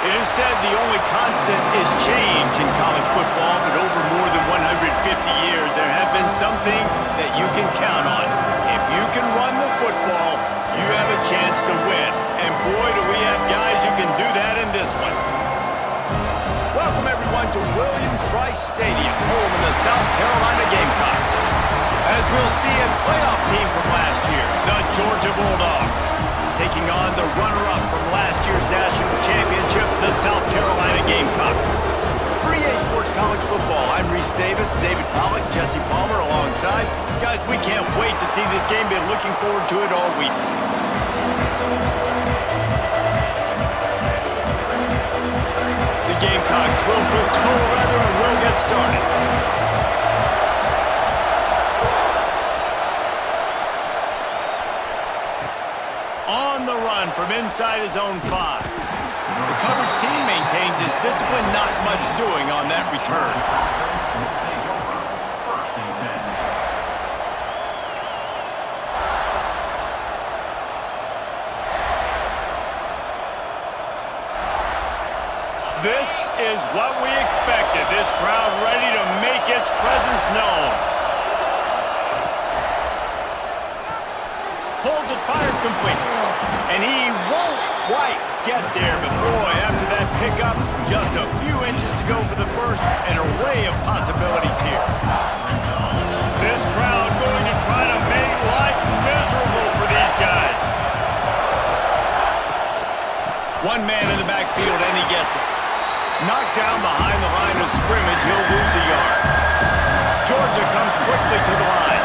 It is said the only constant is change in college football, but over more than 150 years, there have been some things that you can count on. If you can run the football, you have a chance to win. And boy, do we have guys who can do that in this one. Welcome, everyone, to Williams-Brice Stadium, home of the South Carolina Gamecocks. As we'll see, a playoff team from last year, the Georgia Bulldogs, taking on the runner-up from last year's national championship, the South Carolina Gamecocks. For EA Sports College Football, I'm Reese Davis, David Pollack, Jesse Palmer alongside. Guys, we can't wait to see this game. Been looking forward to it all week. The Gamecocks will put total weather and will get started. On the run from inside his own 5. The coverage team maintains his discipline, not much doing on that return. This is what we expected. This crowd ready to make its presence known. Pulls it, fired complete. And he won't quite get there, but boy, after that pickup, just a few inches to go for the first. An array of possibilities here. This crowd going to try to make life miserable for these guys. One man in the backfield, and he gets it. Knocked down behind the line of scrimmage, he'll lose a yard. Georgia comes quickly to the line.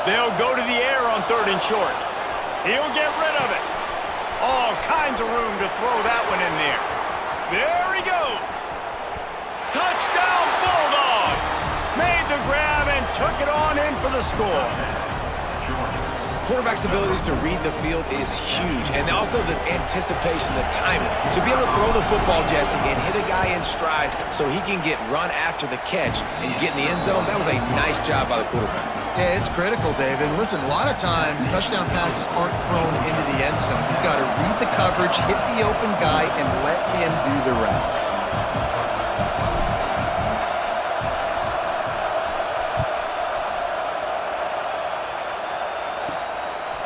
They'll go to the air on 3rd and short. He'll get rid of it. All kinds of room to throw that one in there. There he goes. Touchdown, Bulldogs. Made the grab and took it on in for the score. Quarterback's abilities to read the field is huge, and also the anticipation, the timing. To be able to throw the football, Jesse, and hit a guy in stride so he can get run after the catch and get in the end zone, that was a nice job by the quarterback. Yeah, it's critical, David. Listen, a lot of times touchdown passes aren't thrown into the end zone. You've got to read the coverage, hit the open guy, and let him do the rest.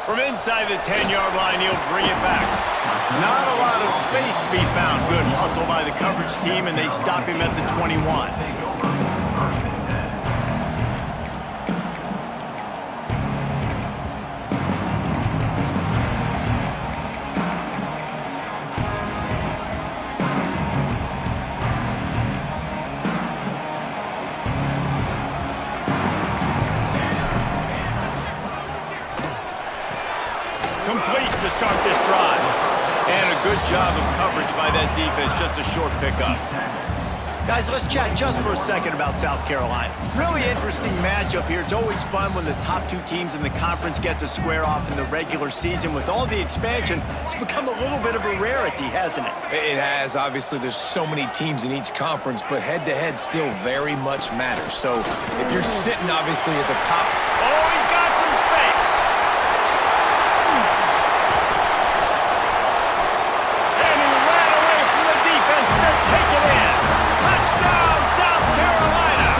From inside the 10-yard line, he'll bring it back. Not a lot of space to be found. Good hustle by the coverage team, and they stop him at the 21. Complete to start this drive. And a good job of coverage by that defense. Just a short pickup. Guys, let's chat just for a second about South Carolina. Really interesting matchup here. It's always fun when the top 2 teams in the conference get to square off in the regular season. With all the expansion, it's become a little bit of a rarity, hasn't it? It has. Obviously, there's so many teams in each conference, but head-to-head still very much matters. So if you're sitting, obviously, at the top. Oh, he's got some space. And he ran away from the defense to take it in. Touchdown, South Carolina.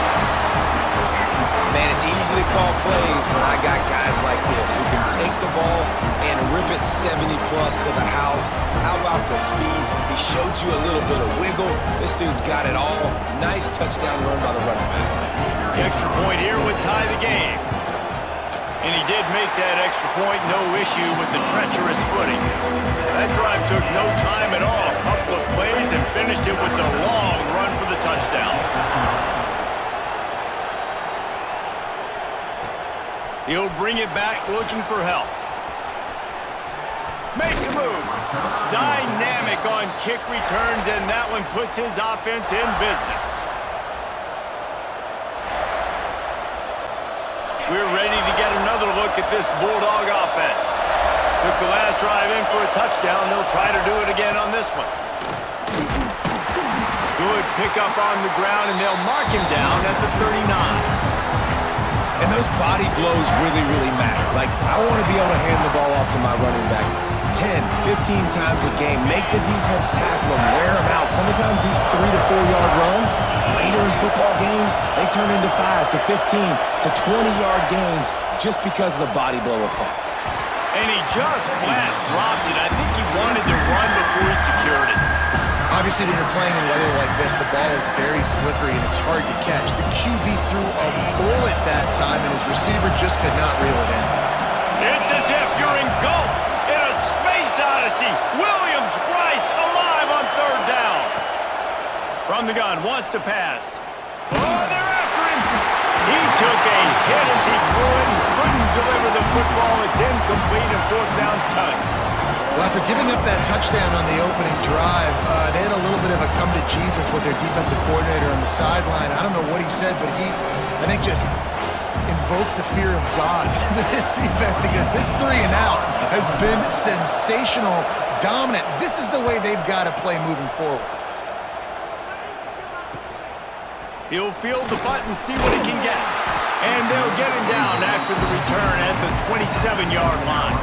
Man, it's easy to call plays when I got guys like this who can take the ball and rip it 70-plus to the house. How about the speed? He showed you a little bit of wiggle. This dude's got it all. Nice touchdown run by the running back. The extra point here would tie the game. And he did make that extra point, no issue with the treacherous footing. That drive took no time at all. Couple of plays and finished it with the long run for the touchdown. He'll bring it back looking for help. Makes a move. Dynamic on kick returns, and that one puts his offense in business. We're ready to get another look at this Bulldog offense. Took the last drive in for touchdown. They'll try to do it again on this one. Good pickup on the ground, and they'll mark him down at the 39. And those body blows really, really matter. Like, I want to be able to hand the ball off to my running back 10, 15 times a game. Make the defense tackle him, wear him out. Sometimes these 3 to 4 yard runs, later in football games, they turn into 5 to 15 to 20-yard gains just because of the body blow effect. And he just flat dropped it. I think he wanted to run before he secured it. Obviously, when you're playing in weather like this, the ball is very slippery and it's hard to catch. The QB threw a bullet that time, and his receiver just could not reel it in. It's as if you're engulfed in a space odyssey. Williams, Rice, alive on third down. From the gun, wants to pass. Oh, they're after him. He took a hit as he threw it and couldn't deliver the football. It's incomplete and fourth down's coming. Well, after giving up that touchdown on the opening drive, they had a little bit of a come to Jesus with their defensive coordinator on the sideline. I don't know what he said, but he, I think, just invoked the fear of God into this defense, because this 3 and out has been sensational, dominant. This is the way they've got to play moving forward. He'll field the punt and see what he can get. And they'll get him down after the return at the 27-yard line.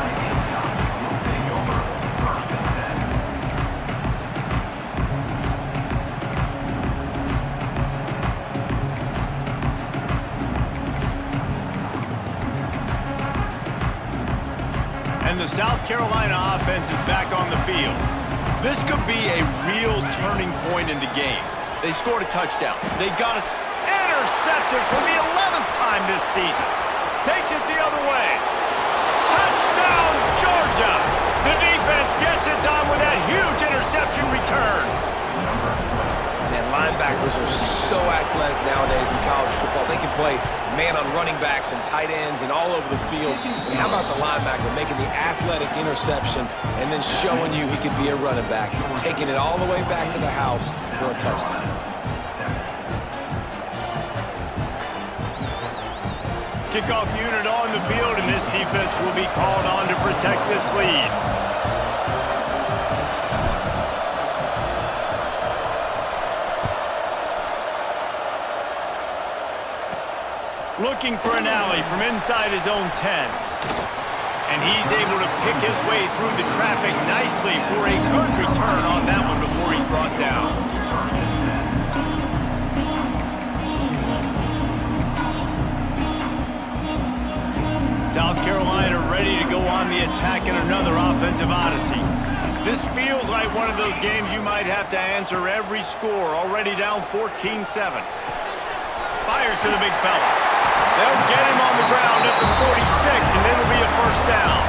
And the South Carolina offense is back on the field. This could be a real turning point in the game. They scored a touchdown. They got us intercepted for the 11th time this season. Takes it the other way. Touchdown, Georgia! The defense gets it done with that huge interception return. And linebackers are so athletic nowadays in college football. They can play man on running backs and tight ends and all over the field. And how about the linebacker making the athletic interception and then showing you he could be a running back, taking it all the way back to the house for a touchdown. Kickoff unit on the field, and this defense will be called on to protect this lead. Looking for an alley from inside his own 10. And he's able to pick his way through the traffic nicely for a good return on that one before he's brought down. South Carolina ready to go on the attack in another offensive odyssey. This feels like one of those games you might have to answer every score, already down 14-7. Fires to the big fella. They'll get him on the ground at the 46, and it'll be a first down.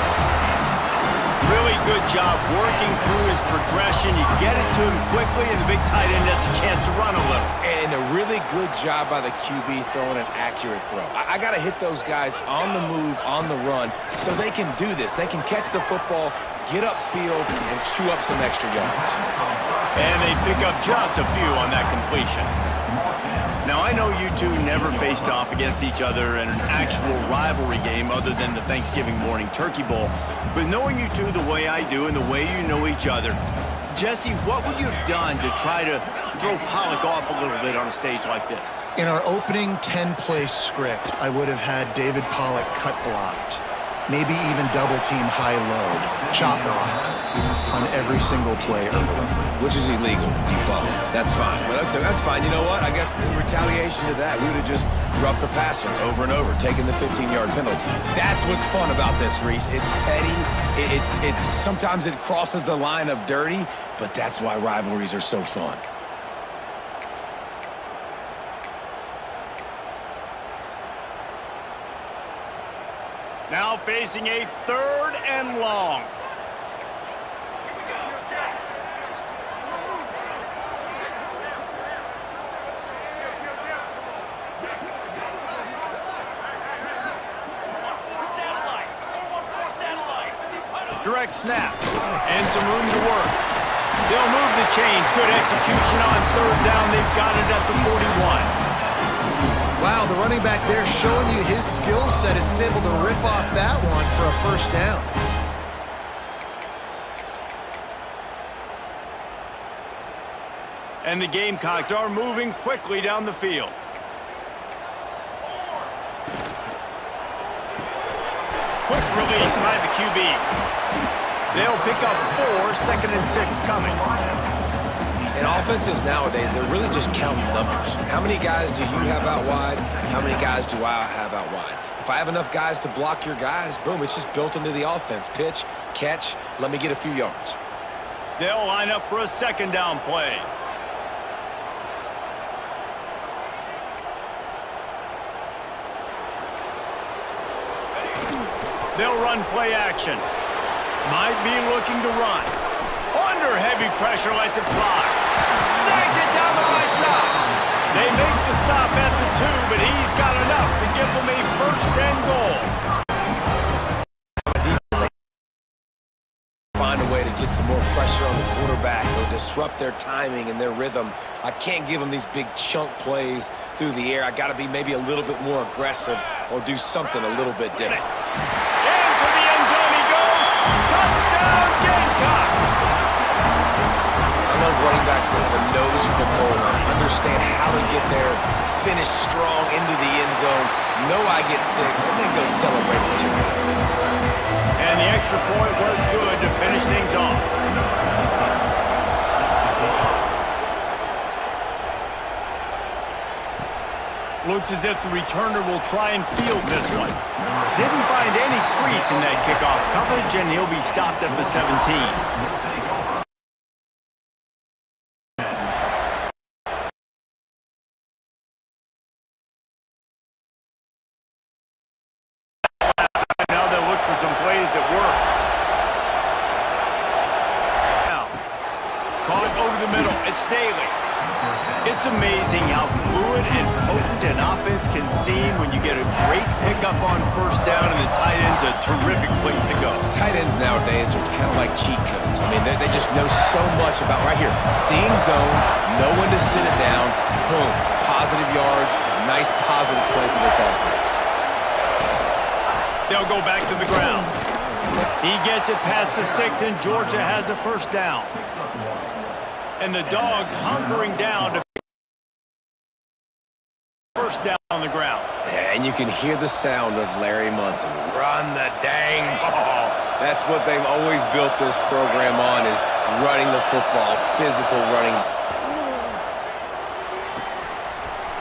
Really good job working through his progression. You get it to him quickly, and the big tight end has a chance to run a little. And a really good job by the QB throwing an accurate throw. I got to hit those guys on the move, on the run, so they can do this. They can catch the football, get upfield, and chew up some extra yards. And they pick up just a few on that completion. Now, I know you two never faced off against each other in an actual rivalry game other than the Thanksgiving morning Turkey Bowl. But knowing you two the way I do and the way you know each other, Jesse, what would you have done to try to throw Pollock off a little bit on a stage like this? In our opening 10-play script, I would have had David Pollock cut blocked. Maybe even double-team high load, chop blocked on every single play early. Which is illegal, you bum. That's fine. But that's fine. You know what? I guess in retaliation to that, we would have just roughed the passer over and over, taking the 15-yard penalty. That's what's fun about this, Reese. It's petty. It's sometimes it crosses the line of dirty, but that's why rivalries are so fun. Now facing a 3rd and long. Direct snap and some room to work. They'll move the chains. Good execution on 3rd down. They've got it at the 41. Wow, the running back there showing you his skill set as he's able to rip off that one for a first down. And the Gamecocks are moving quickly down the field. Quick release by the QB. They'll pick up 4, 2nd and 6 coming. And offenses nowadays, they're really just counting numbers. How many guys do you have out wide? How many guys do I have out wide? If I have enough guys to block your guys, boom, it's just built into the offense. Pitch, catch, let me get a few yards. They'll line up for a 2nd down play. They'll run play action. Might be looking to run. Under heavy pressure, lets it fly. Snags it down the right side. They make the stop at the 2, but he's got enough to give them a 1st and goal. Find a way to get some more pressure on the quarterback or disrupt their timing and their rhythm. I can't give them these big chunk plays through the air. I got to be maybe a little bit more aggressive or do something a little bit different. Into the end zone he goes. Touchdown, Gamecocks! I love running backs that have a nose for the goal line, understand how to get there, finish strong into the end zone, know I get 6, and then go celebrate with your guys. And the extra point was good to finish things off. Looks as if the returner will try and field this one. Didn't find any crease in that kickoff coverage, and he'll be stopped at the 17. Now they'll look for some plays that work. Now, caught over the middle. It's Daly. It's amazing how fluid and potent an offense can seem when you get a great pickup on 1st down, and the tight end's a terrific place to go. Tight ends nowadays are kind of like cheat codes. I mean, they just know so much about right here. Seeing zone, know when to sit it down, boom, positive yards, nice positive play for this offense. They'll go back to the ground. He gets it past the sticks, and Georgia has a 1st down. And the Dogs hunkering down to 1st down on the ground. And you can hear the sound of Larry Munson. Run the dang ball. That's what they've always built this program on, is running the football, physical running.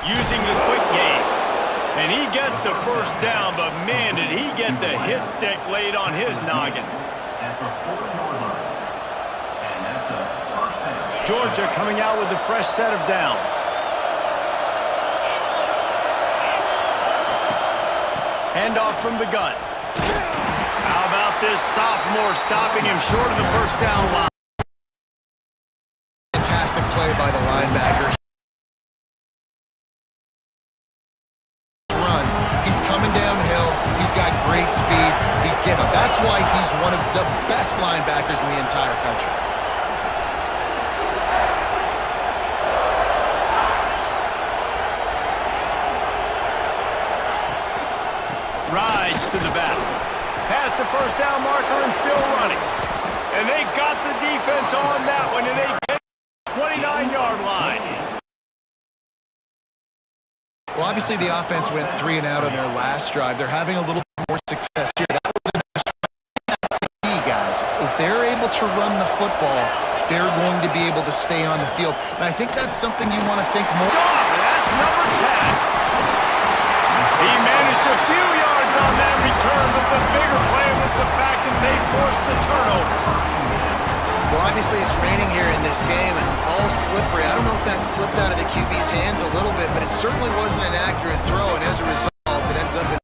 Using the quick game. And he gets the 1st down, but man, did he get the hit stick laid on his noggin. Georgia coming out with a fresh set of downs. Handoff from the gun. How about this sophomore stopping him short of the 1st down line? Fantastic play by the linebacker. Run. He's coming downhill. He's got great speed. That's why he's one of the best linebackers in the entire country. Rides to the back. Past the 1st down marker and still running. And they got the defense on that one, and they get the 29-yard line. Well, obviously the offense went 3 and out on their last drive. They're having a little bit more success here. That was the best drive. That's the key, guys. If they're able to run the football, they're going to be able to stay on the field. And I think that's something you want to think more. That's number 10. He managed a few yards on that return, but the bigger play was the fact that they forced the turnover. Well, obviously it's raining here in this game, and all slippery. I don't know if that slipped out of the QB's hands a little bit, but it certainly wasn't an accurate throw, and as a result, it ends up in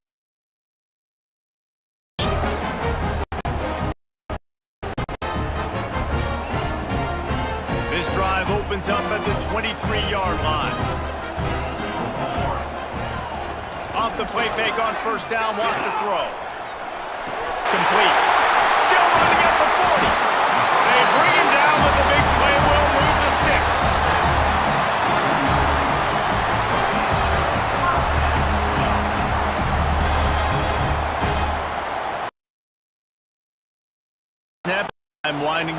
this drive opens up at the 23-yard line. Off the play fake on 1st down, wants to throw. Complete. Still running at the 40. They bring him down, but the big play will move the sticks. Snap. I'm winding.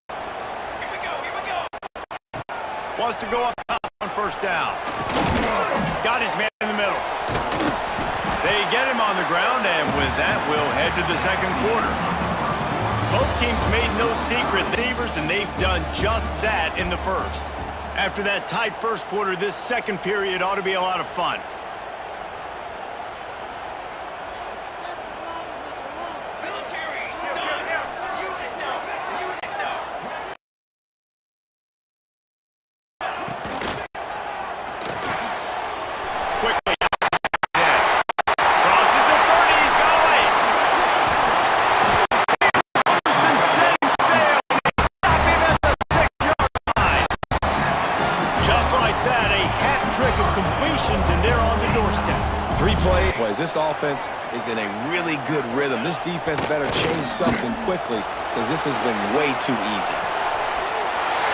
Here we go. Wants to go up top on first down. Got his man in the middle. They get him on the ground, and with that, we'll head to the second quarter. Both teams made no secret receivers, and they've done just that in the first. After that tight first quarter, this second period ought to be a lot of fun. And they're on the doorstep. 3 plays. This offense is in a really good rhythm. This defense better change something quickly because this has been way too easy.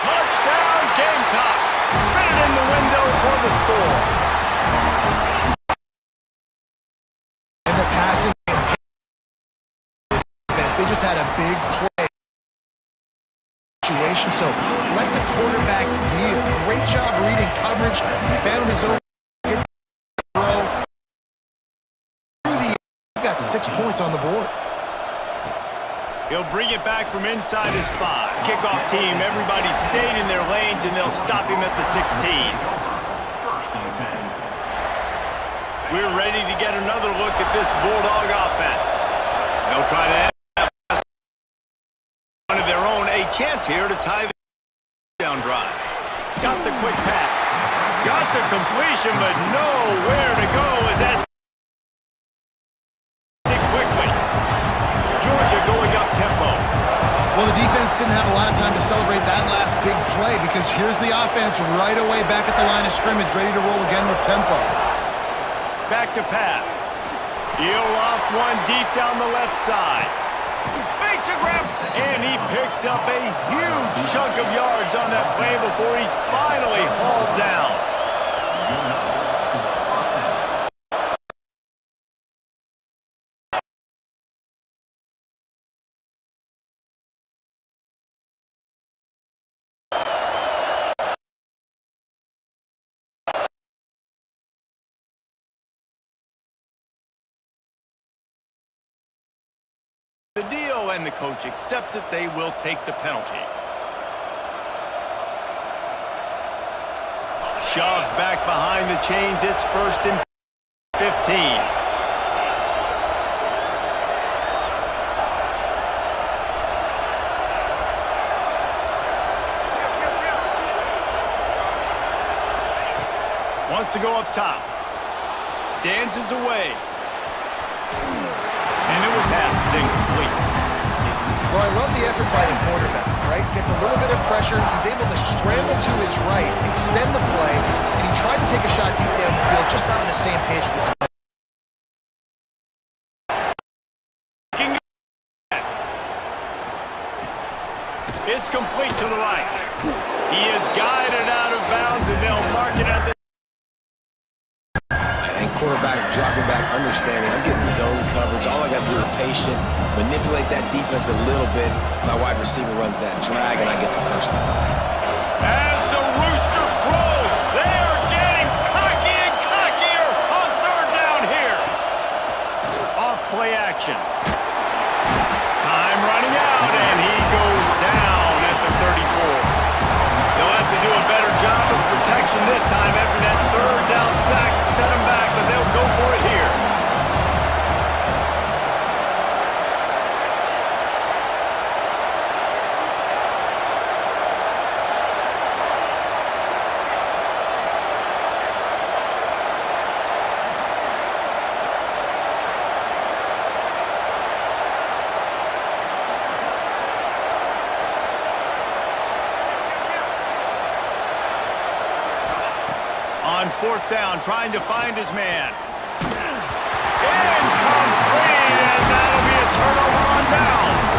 Touchdown, Gamecocks! Fitted in the window for the score. In the passing defense, they just had a big play situation, so let the quarterback deal. Great job reading coverage. Found his own. 6 points on the board. He'll bring it back from inside his spot. Kickoff team, everybody stayed in their lanes, and they'll stop him at the 16. We're ready to get another look at this Bulldog offense. They'll try to have one of their own, a chance here to tie the down drive. Got the quick pass. Got the completion, but nowhere to go as that going up tempo. Well, the defense didn't have a lot of time to celebrate that last big play because here's the offense right away back at the line of scrimmage, ready to roll again with tempo. Back to pass. He'll loft one deep down the left side. Makes a grab, and he picks up a huge chunk of yards on that play before he's finally hauled down. The deal, and the coach accepts it. They will take the penalty. Shoves back behind the chains. It's 1st and 15. Wants to go up top. Dances away. And it was passes incomplete. Well, I love the effort by the quarterback, right? Gets a little bit of pressure. He's able to scramble to his right, extend the play, and he tried to take a shot deep down the field, just not on the same page with his opponent. It's complete to the right. He is guided out of bounds, and they'll mark it at the quarterback dropping back, understanding I'm getting zone coverage. All I got to do is patient, manipulate that defense a little bit. My wide receiver runs that drag, and I get the first down. As the rooster crows, they are getting cocky and cockier on 3rd down here. Off play action. Time running out, and he goes down at the 34. They'll have to do a better job of protection this time after that 3rd down sack set him back, but they'll go for it here. On 4th down, trying to find his man. Incomplete, and that'll be a turnover on downs.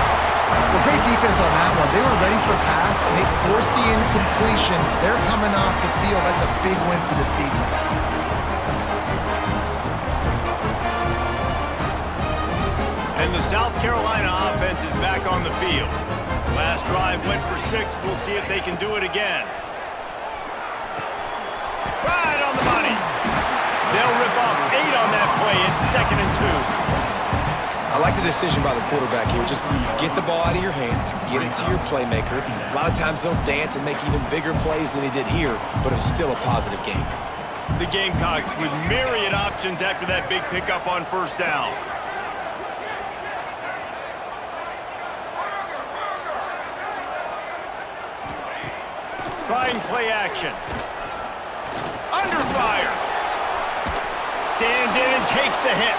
Well, great defense on that one. They were ready for pass, and they forced the incompletion. They're coming off the field. That's a big win for this defense. And the South Carolina offense is back on the field. Last drive went for 6. We'll see if they can do it again. Right on the money. They'll rip off 8 on that play. It's 2nd and 2. I like the decision by the quarterback here. Just get the ball out of your hands, get it to your playmaker. A lot of times they'll dance and make even bigger plays than he did here, but it was still a positive game. The Gamecocks with myriad options after that big pickup on 1st down. Trying play action. Under fire. Stands in and takes the hit.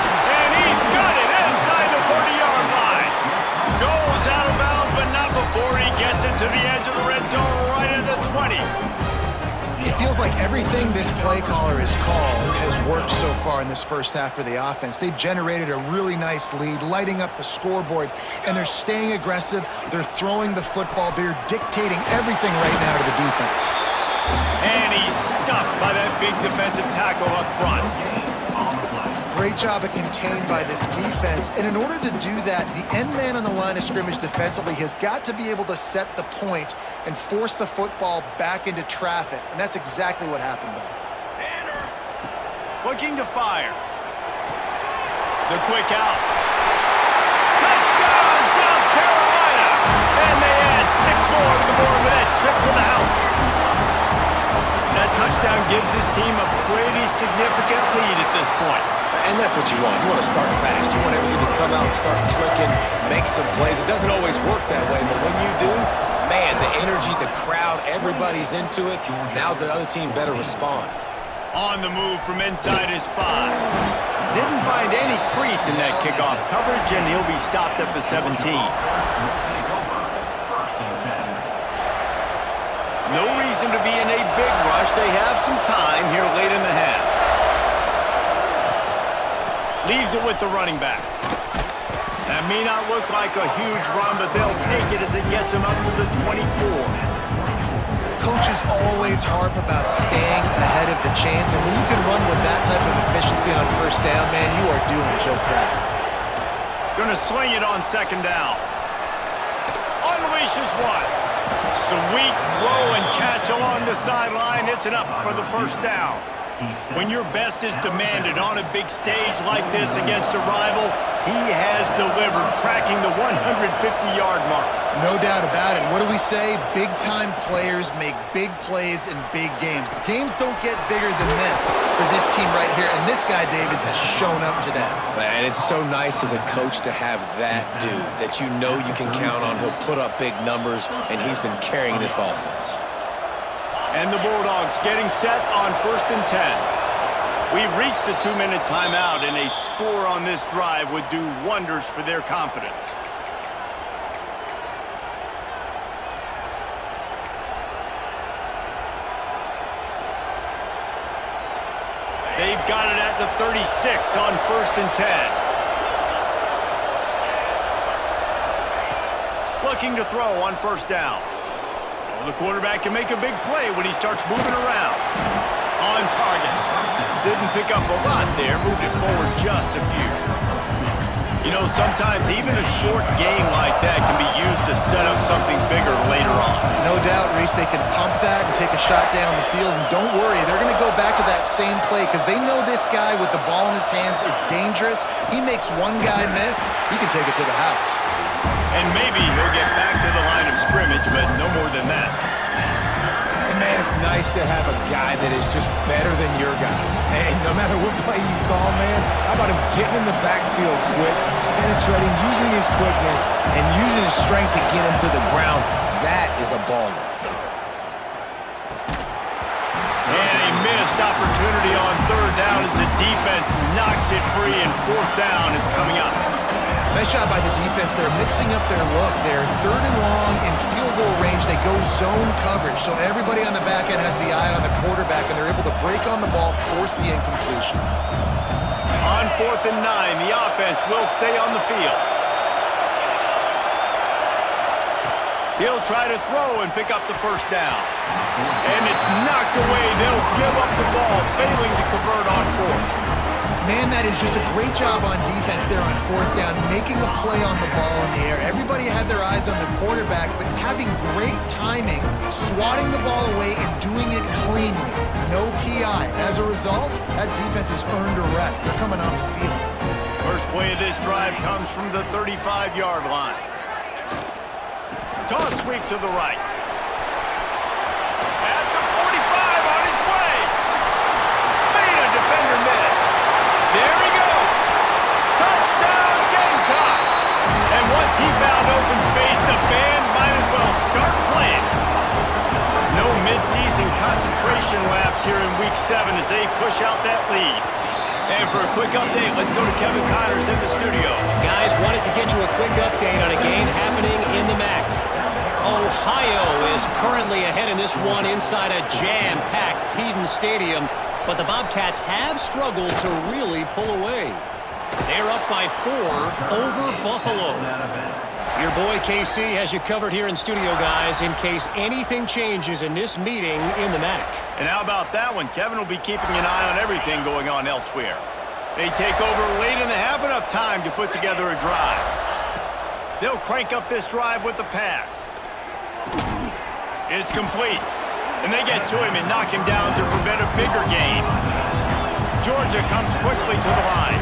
And he's got it inside the 30-yard line. Goes out of bounds, but not before he gets it to the edge of the red zone right at the 20. It feels like everything this play caller has called has worked so far in this first half for the offense. They've generated a really nice lead, lighting up the scoreboard, and they're staying aggressive. They're throwing the football. They're dictating everything right now to the defense. And he's stuffed by that big defensive tackle up front. Great job of contained by this defense. And in order to do that, the end man on the line of scrimmage defensively has got to be able to set the point and force the football back into traffic. And that's exactly what happened there. Looking to fire. The quick out. Touchdown, South Carolina! And they add 6 more to the board with that trip to the house. That touchdown gives his team a pretty significant lead at this point. And that's what you want. You want to start fast. You want everything to come out and start clicking, make some plays. It doesn't always work that way, but when you do, man, the energy, the crowd, everybody's into it. Now the other team better respond. On the move from inside his 5. Didn't find any crease in that kickoff coverage, and he'll be stopped at the 17. No reason to be in a big rush. They have some time here late in the half. Leaves it with the running back. That may not look like a huge run, but they'll take it as it gets them up to the 24. Coaches always harp about staying ahead of the chains, and when you can run with that type of efficiency on 1st down, man, you are doing just that. Gonna swing it on 2nd down. Unleashes one. Sweet throw and catch along the sideline. It's enough for the 1st down. When your best is demanded on a big stage like this against a rival, he has delivered, cracking the 150-yard mark. No doubt about it. What do we say? Big-time players make big plays in big games. The games don't get bigger than this for this team right here, and this guy, David, has shown up today. Man, it's so nice as a coach to have that dude that you know you can count on. He'll put up big numbers, and he's been carrying this offense. And the Bulldogs getting set on 1st and 10. We've reached the 2-minute timeout, and a score on this drive would do wonders for their confidence. They've got it at the 36 on 1st and 10. Looking to throw on 1st down. The quarterback can make a big play when he starts moving around. On target. Didn't pick up a lot there, moved it forward just a few. You know, sometimes even a short game like that can be used to set up something bigger later on. No doubt, Reese, they can pump that and take a shot down the field. And don't worry, they're going to go back to that same play because they know this guy with the ball in his hands is dangerous. He makes one guy miss, he can take it to the house. And maybe he'll get back to the line of scrimmage, but no more than that. And man, it's nice to have a guy that is just better than your guys. And no matter what play you call, man, how about him getting in the backfield quick, penetrating, using his quickness, and using his strength to get him to the ground. That is a baller. And a missed opportunity on 3rd down as the defense knocks it free, and 4th down is coming up. Nice job by the defense. They're mixing up their look. They're 3rd and long in field goal range. They go zone coverage, so everybody on the back end has the eye on the quarterback, and they're able to break on the ball, force the incompletion. On 4th and 9, the offense will stay on the field. He'll try to throw and pick up the 1st down. And it's knocked away. They'll give up the ball, failing to convert on 4th. Man, that is just a great job on defense there on 4th down, making a play on the ball in the air. Everybody had their your eyes on the quarterback, but having great timing, swatting the ball away, and doing it cleanly. No PI. As a result, that defense has earned a rest. They're coming off the field. First play of this drive comes from the 35-yard line. Toss sweep to the right. At the 45, on its way. Made a defender miss. There he goes. Touchdown, Gamecocks. And once he found open space, the band might as well start playing. No midseason concentration laps here in Week 7 as they push out that lead. And for a quick update, let's go to Kevin Connors in the studio. Guys, wanted to get you a quick update on a game happening in the MAC. Ohio is currently ahead in this one inside a jam-packed Peden Stadium, but the Bobcats have struggled to really pull away. They're up by 4 over Buffalo. Your boy KC has you covered here in studio, guys, in case anything changes in this meeting in the MAC. And how about that one? Kevin will be keeping an eye on everything going on elsewhere. They take over late and have enough time to put together a drive. They'll crank up this drive with the pass. It's complete. And they get to him and knock him down to prevent a bigger gain. Georgia comes quickly to the line.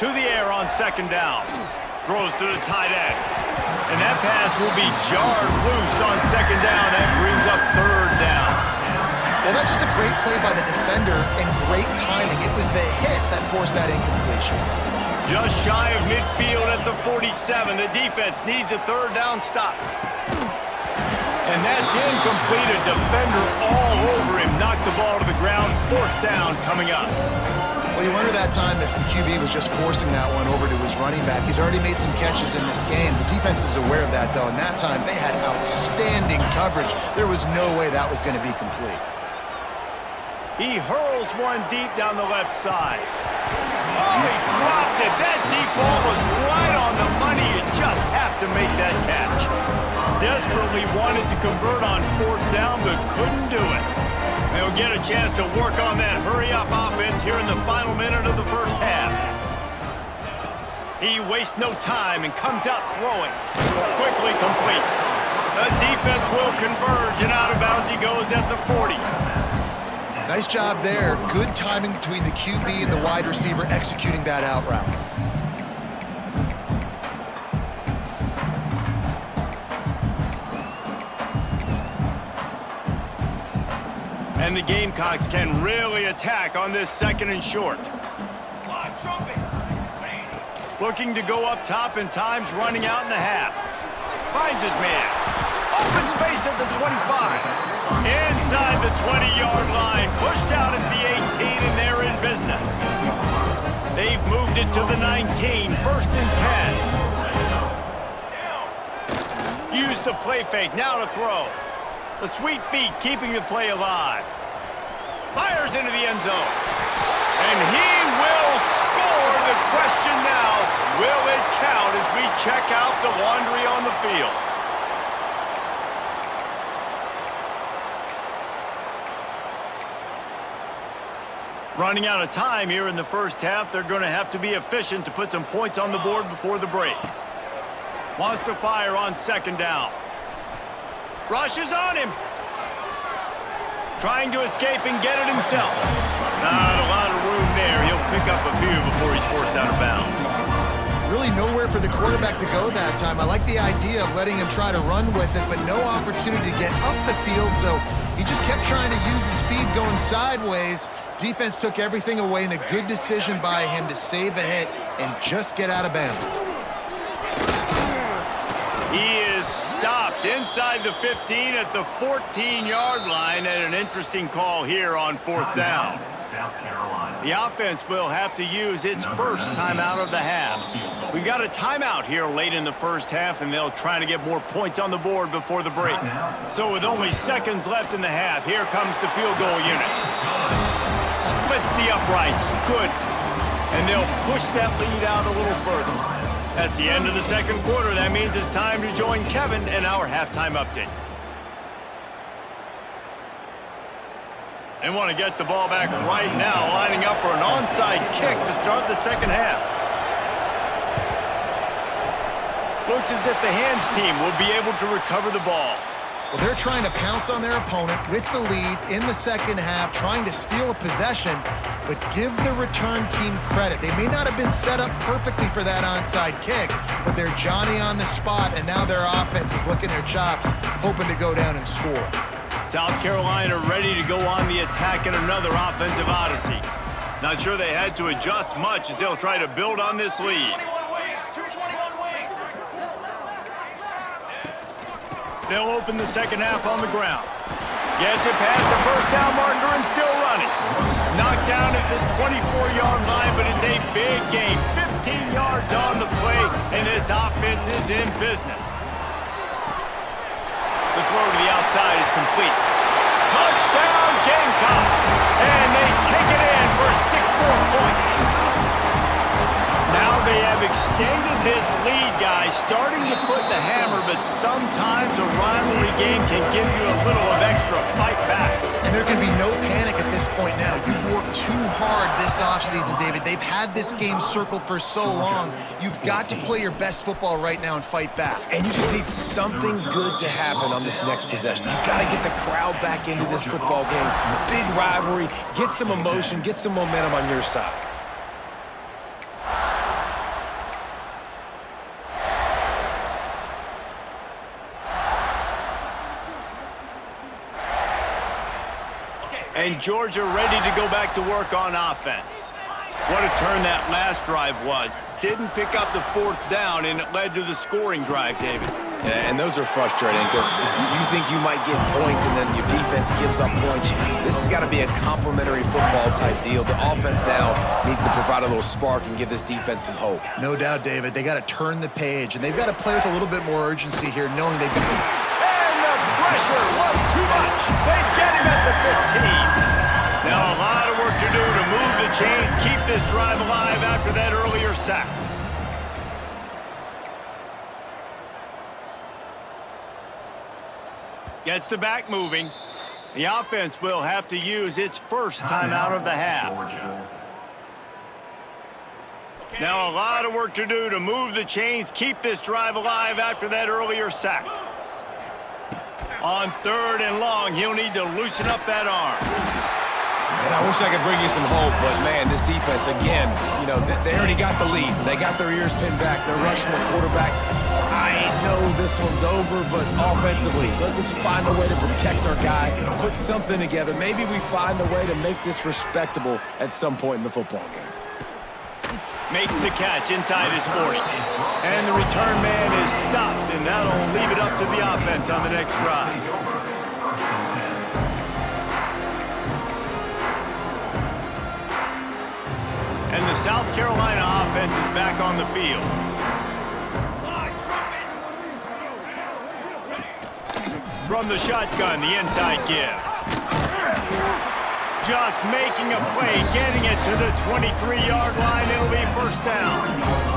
To the air on second down. Throws to the tight end. And that pass will be jarred loose on second down. That brings up third down. Well, that's just a great play by the defender and great timing. It was the hit that forced that incompletion. Just shy of midfield at the 47. The defense needs a third down stop. And that's incomplete. A defender all over him. Knocked the ball to the ground. Fourth down coming up. Well, you wonder that time if the QB was just forcing that one over to his running back. He's already made some catches in this game. The defense is aware of that, though, and that time they had outstanding coverage. There was no way that was going to be complete. He hurls one deep down the left side. Oh, he dropped it. That deep ball was right on the money. You just have to make that catch. Desperately wanted to convert on fourth down, but couldn't do it. They'll get a chance to work on that hurry-up offense here in the final minute of the first half. He wastes no time and comes out throwing. Quickly complete. The defense will converge, and out of bounds he goes at the 40. Nice job there. Good timing between the QB and the wide receiver executing that out route. And the Gamecocks can really attack on this second and short. Looking to go up top and time's running out in the half. Finds his man. Open space at the 25. Inside the 20-yard line. Pushed out at the 18 and they're in business. They've moved it to the 19. First and 10. Use the play fake. Now to throw. The sweet feet keeping the play alive. Fires into the end zone. And he will score. The question now, will it count as we check out the laundry on the field? Running out of time here in the first half. They're going to have to be efficient to put some points on the board before the break. Wants to fire on second down. Rushes on him. Trying to escape and get it himself. Not a lot of room there. He'll pick up a few before he's forced out of bounds. Really nowhere for the quarterback to go that time. I like the idea of letting him try to run with it, but no opportunity to get up the field, so he just kept trying to use his speed going sideways. Defense took everything away, and a good decision by him to save a hit and just get out of bounds. He is stopped inside the 15 at the 14-yard line, and an interesting call here on fourth down. The offense will have to use its first timeout of the half. We got a timeout here late in the first half, and they'll try to get more points on the board before the break. So with only seconds left in the half, here comes the field goal unit. Splits the uprights. Good. And they'll push that lead out a little further. That's the end of the second quarter. That means it's time to join Kevin in our halftime update. They want to get the ball back right now, lining up for an onside kick to start the second half. Looks as if the hands team will be able to recover the ball. Well, they're trying to pounce on their opponent with the lead in the second half, trying to steal a possession, but give the return team credit. They may not have been set up perfectly for that onside kick, but they're Johnny on the spot, and now their offense is licking their chops, hoping to go down and score. South Carolina ready to go on the attack in another offensive odyssey. Not sure they had to adjust much as they'll try to build on this lead. They'll open the second half on the ground. Gets it past the first down marker and still running. Knocked down at the 24-yard line, but it's a big gain. 15 yards on the play, and this offense is in business. The throw to the outside is complete. Touchdown, Gamecock! And they take it in for 6 more points. Now they have extended this lead, guys, starting to put the hammer, but sometimes a rivalry game can give you a little of extra fight back. And there can be no panic at this point now. You worked too hard this offseason, David. They've had this game circled for so long. You've got to play your best football right now and fight back. And you just need something good to happen on this next possession. You got to get the crowd back into this football game. Big rivalry. Get some emotion. Get some momentum on your side. And Georgia ready to go back to work on offense. What a turn that last drive was. Didn't pick up the 4th down, and it led to the scoring drive, David. Yeah, and those are frustrating because you think you might get points and then your defense gives up points. This has got to be a complementary football type deal. The offense now needs to provide a little spark and give this defense some hope. No doubt, David. They got to turn the page, and they've got to play with a little bit more urgency here, knowing they've been... And the pressure was too much. They get him at the 15. Now a lot of work to do to move the chains, keep this drive alive after that earlier sack. Gets the back moving. The offense will have to use its first timeout of the half. Now a lot of work to do to move the chains, keep this drive alive after that earlier sack. On 3rd and long, he'll need to loosen up that arm. And I wish I could bring you some hope, but, man, this defense, again, you know, they already got the lead. They got their ears pinned back. They're rushing the quarterback. I know this one's over, but offensively, let's find a way to protect our guy, put something together. Maybe we find a way to make this respectable at some point in the football game. Makes the catch inside his 40. And the return man is stopped, and that'll leave it up to the offense on the next drive. And the South Carolina offense is back on the field. From the shotgun, the inside give. Just making a play, getting it to the 23-yard line. It'll be first down.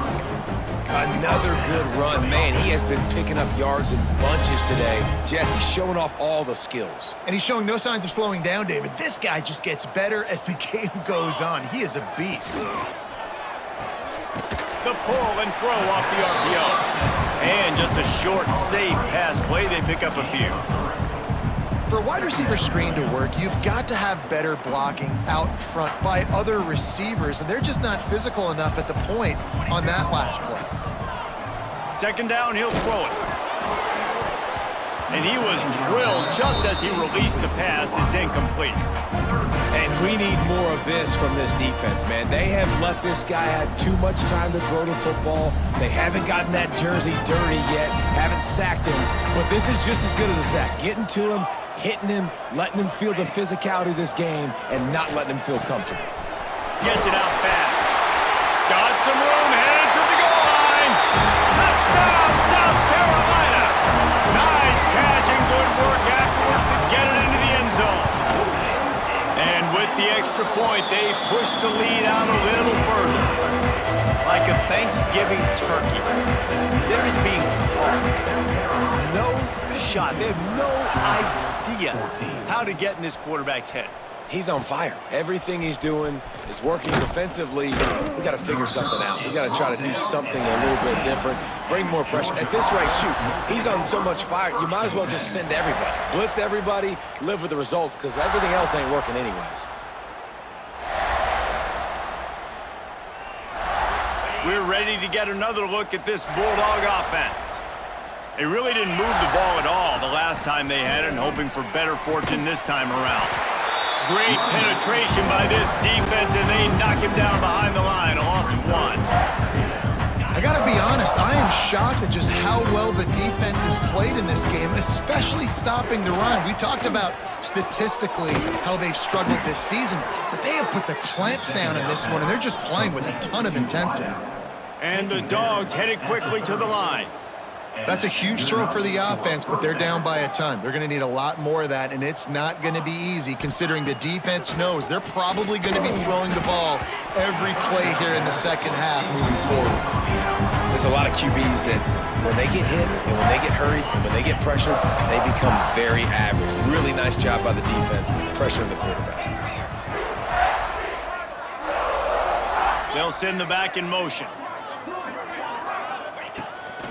Another good run. Man, he has been picking up yards in bunches today. Jesse's showing off all the skills. And he's showing no signs of slowing down, David. This guy just gets better as the game goes on. He is a beast. The pull and throw off the RPO. And just a short, safe pass play. They pick up a few. For a wide receiver screen to work, you've got to have better blocking out front by other receivers, and they're just not physical enough at the point on that last play. Second down, he'll throw it. And he was drilled just as he released the pass. It's incomplete. And we need more of this from this defense, man. They have let this guy have too much time to throw the football. They haven't gotten that jersey dirty yet, haven't sacked him. But this is just as good as a sack. Getting to him, hitting him, letting him feel the physicality of this game, and not letting him feel comfortable. Gets it out fast. Got some room, headed to the goal line. Touchdown, South Carolina. Nice catch and good work afterwards to get it into the end zone. And with the extra point, they push the lead out a little further. Like a Thanksgiving turkey. They're just being caught. No shot. They have no idea how to get in this quarterback's head. he's on fire. Everything he's doing is working defensively. We got to figure something out. We got to try to do something a little bit different, bring more pressure. At this rate, shoot, he's on so much fire, you might as well just send everybody. Blitz everybody, live with the results, because everything else ain't working anyways. We're ready to get another look at this Bulldog offense. They really didn't move the ball at all the last time they had it, and hoping for better fortune this time around. Great penetration by this defense, and they knock him down behind the line, a loss of 1. I gotta be honest, I am shocked at just how well the defense has played in this game, especially stopping the run. We talked about statistically how they've struggled this season, but they have put the clamps down in this one, and they're just playing with a ton of intensity. And the Dogs headed quickly to the line. That's a huge throw for the offense, but they're down by a ton. They're going to need a lot more of that, and it's not going to be easy considering the defense knows they're probably going to be throwing the ball every play here in the second half moving forward. There's a lot of QBs that when they get hit and when they get hurried and when they get pressured, they become very average. Really nice job by the defense pressuring the quarterback. They'll send the back in motion.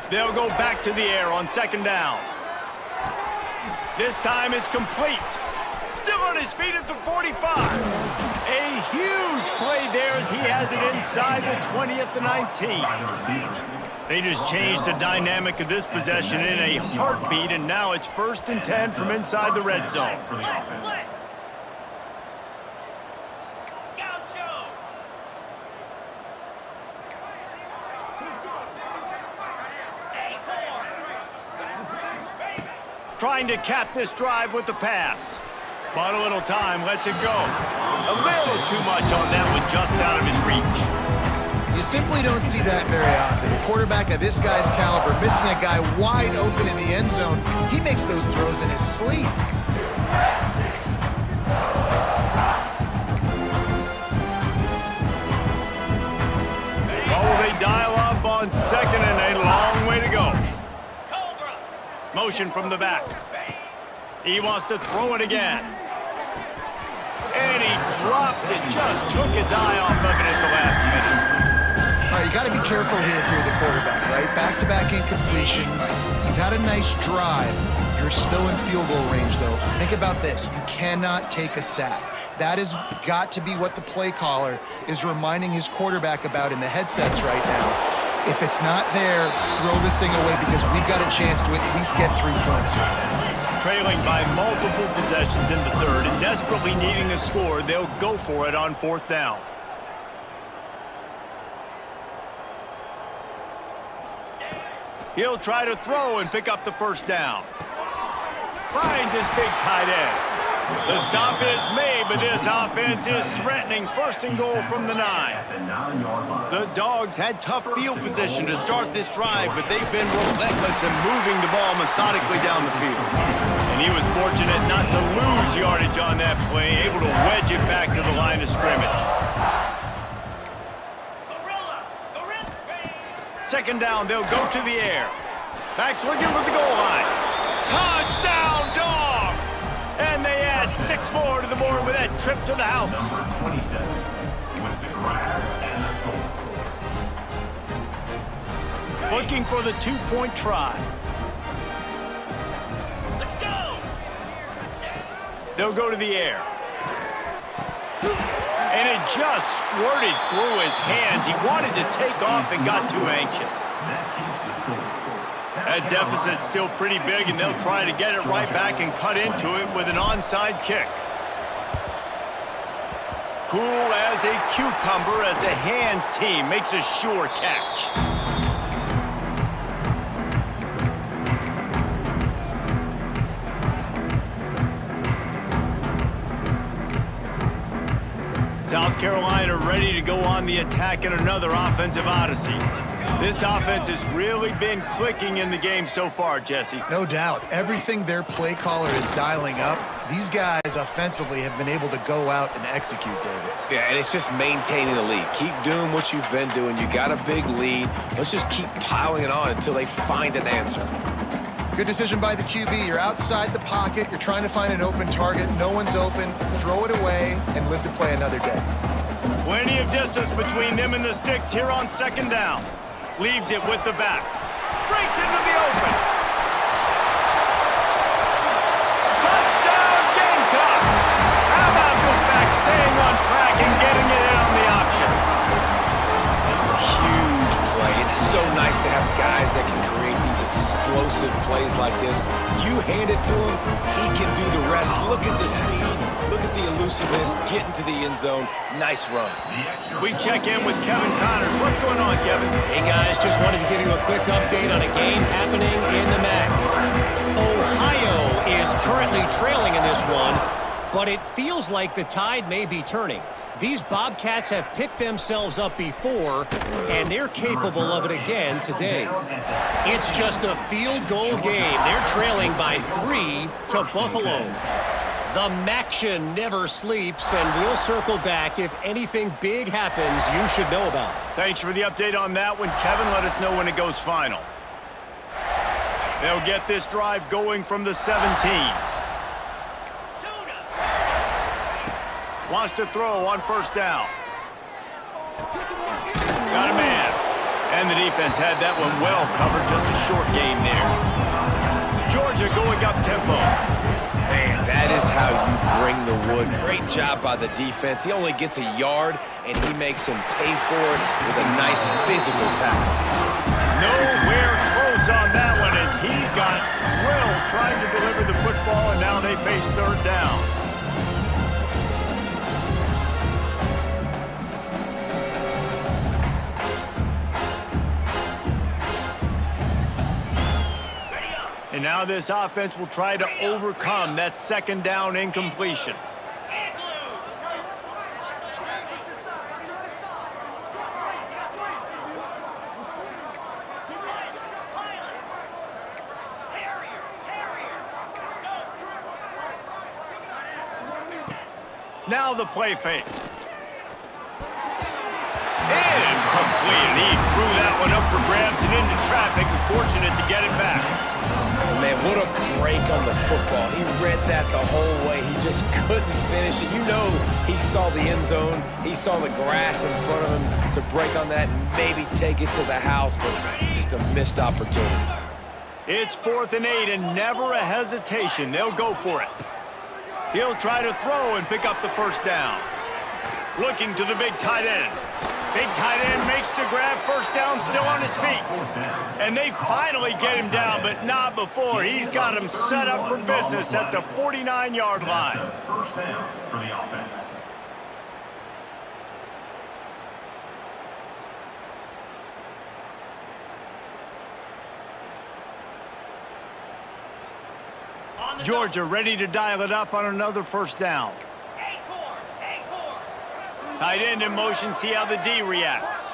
They'll go back to the air on second down. This time it's complete. Still on his feet at the 45. A huge play there as he has it inside the 20 at the 19. They just changed the dynamic of this possession in a heartbeat, and now it's 1st and 10 from inside the red zone. Trying to cap this drive with the pass. But a little time, lets it go. A little too much on that one, just out of his reach. You simply don't see that very often. A quarterback of this guy's caliber missing a guy wide open in the end zone. He makes those throws in his sleep. Well, will they dial up on second, and a long way to go. Motion from the back. He wants to throw it again. And he drops it. Just took his eye off of it at the last minute. All right, you got to be careful here if you're the quarterback, right? Back-to-back incompletions. You've had a nice drive. You're still in field goal range, though. Think about this. You cannot take a sack. That has got to be what the play caller is reminding his quarterback about in the headsets right now. If it's not there, throw this thing away because we've got a chance to at least get 3 points here. Trailing by multiple possessions in the third and desperately needing a score, they'll go for it on 4th down. He'll try to throw and pick up the 1st down. Finds his big tight end. The stop is made, but this offense is threatening 1st and goal from the 9. The Dogs had tough field position to start this drive, but they've been relentless in moving the ball methodically down the field. And he was fortunate not to lose yardage on that play, able to wedge it back to the line of scrimmage. 2nd down, they'll go to the air. Backs looking for the goal line. Touchdown, Dogs! And they add 6 more to the board with that trip to the house. Looking for the 2-point try. Let's go! They'll go to the air. And it just squirted through his hands. He wanted to take off and got too anxious. That deficit's still pretty big, and they'll try to get it right back and cut into it with an onside kick. Cool as a cucumber as the hands team makes a sure catch. South Carolina ready to go on the attack in another offensive odyssey. This offense has really been clicking in the game so far, Jesse. No doubt. Everything their play caller is dialing up, these guys offensively have been able to go out and execute, David. Yeah, and it's just maintaining the lead. Keep doing what you've been doing. You got a big lead. Let's just keep piling it on until they find an answer. Good decision by the QB. You're outside the pocket. You're trying to find an open target. No one's open. Throw it away and live to play another day. Plenty of distance between them and the sticks here on second down. Leaves it with the back. Breaks into the open. Touchdown Gamecocks! How about this back staying on track and getting it in on the option? Huge play. It's so nice to have guys that can create these explosive plays like this. You hand it to him, he can do the rest. Look at the speed. Look at the elusiveness. Getting to the end zone. Nice run. We check in with Kevin Connors. What's going on, Kevin? Hey, guys, just wanted to give you a quick update on a game happening in the MAC. Ohio is currently trailing in this one, but it feels like the tide may be turning. These Bobcats have picked themselves up before, and they're capable of it again today. It's just a field goal game. They're trailing by 3 to Buffalo. The Maction never sleeps, and we'll circle back if anything big happens you should know about. Thanks for the update on that one, Kevin. Let us know when it goes final. They'll get this drive going from the 17. Wants to throw on first down. Got a man. And the defense had that one well covered. Just a short game there. Georgia going up tempo. Man, that is how you bring the wood. Great job by the defense. He only gets a yard, and he makes him pay for it with a nice physical tackle. Nowhere close on that one as he got drilled trying to deliver the football, and now they face third down. And now this offense will try to overcome that second down incompletion. Now the play fake. Incomplete. He threw that one up for grabs and into traffic, and fortunate to get it back. Man, what a break on the football. He read that the whole way. He just couldn't finish it. You know he saw the end zone. He saw the grass in front of him to break on that and maybe take it to the house, but just a missed opportunity. It's 4th and 8 and never a hesitation. They'll go for it. He'll try to throw and pick up the first down. Looking to the big tight end. Big tight end makes the grab, first down, still on his feet. And they finally get him down, but not before. He's got him set up for business at the 49-yard line. First down for the offense. Georgia ready to dial it up on another first down. Tight end in motion, see how the D reacts.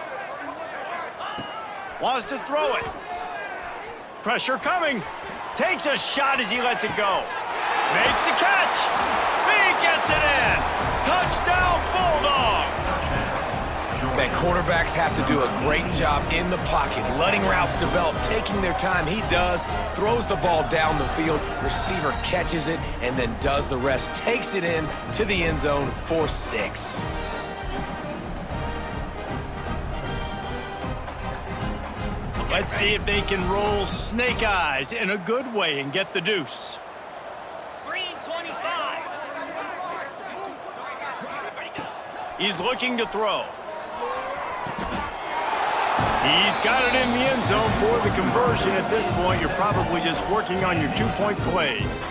Wants to throw it. Pressure coming. Takes a shot as he lets it go. Makes the catch. He gets it in. Touchdown, Bulldogs. Man, quarterbacks have to do a great job in the pocket, letting routes develop, taking their time. He does, throws the ball down the field, receiver catches it, and then does the rest. Takes it in to the end zone for 6. Let's see if they can roll snake eyes in a good way and get the deuce. Green 25. He's looking to throw. He's got it in the end zone for the conversion. At this point, you're probably just working on your 2-point plays.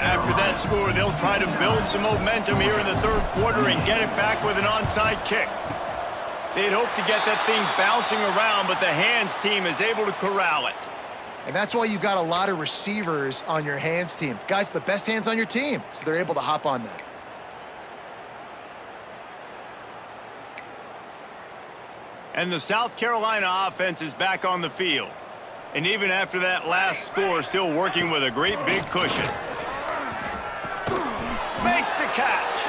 After that score, they'll try to build some momentum here in the third quarter and get it back with an onside kick. They'd hope to get that thing bouncing around, but the hands team is able to corral it. And that's why you've got a lot of receivers on your hands team. Guys, the best hands on your team, so they're able to hop on that. And the South Carolina offense is back on the field. And even after that last score, still working with a great big cushion. Makes the catch.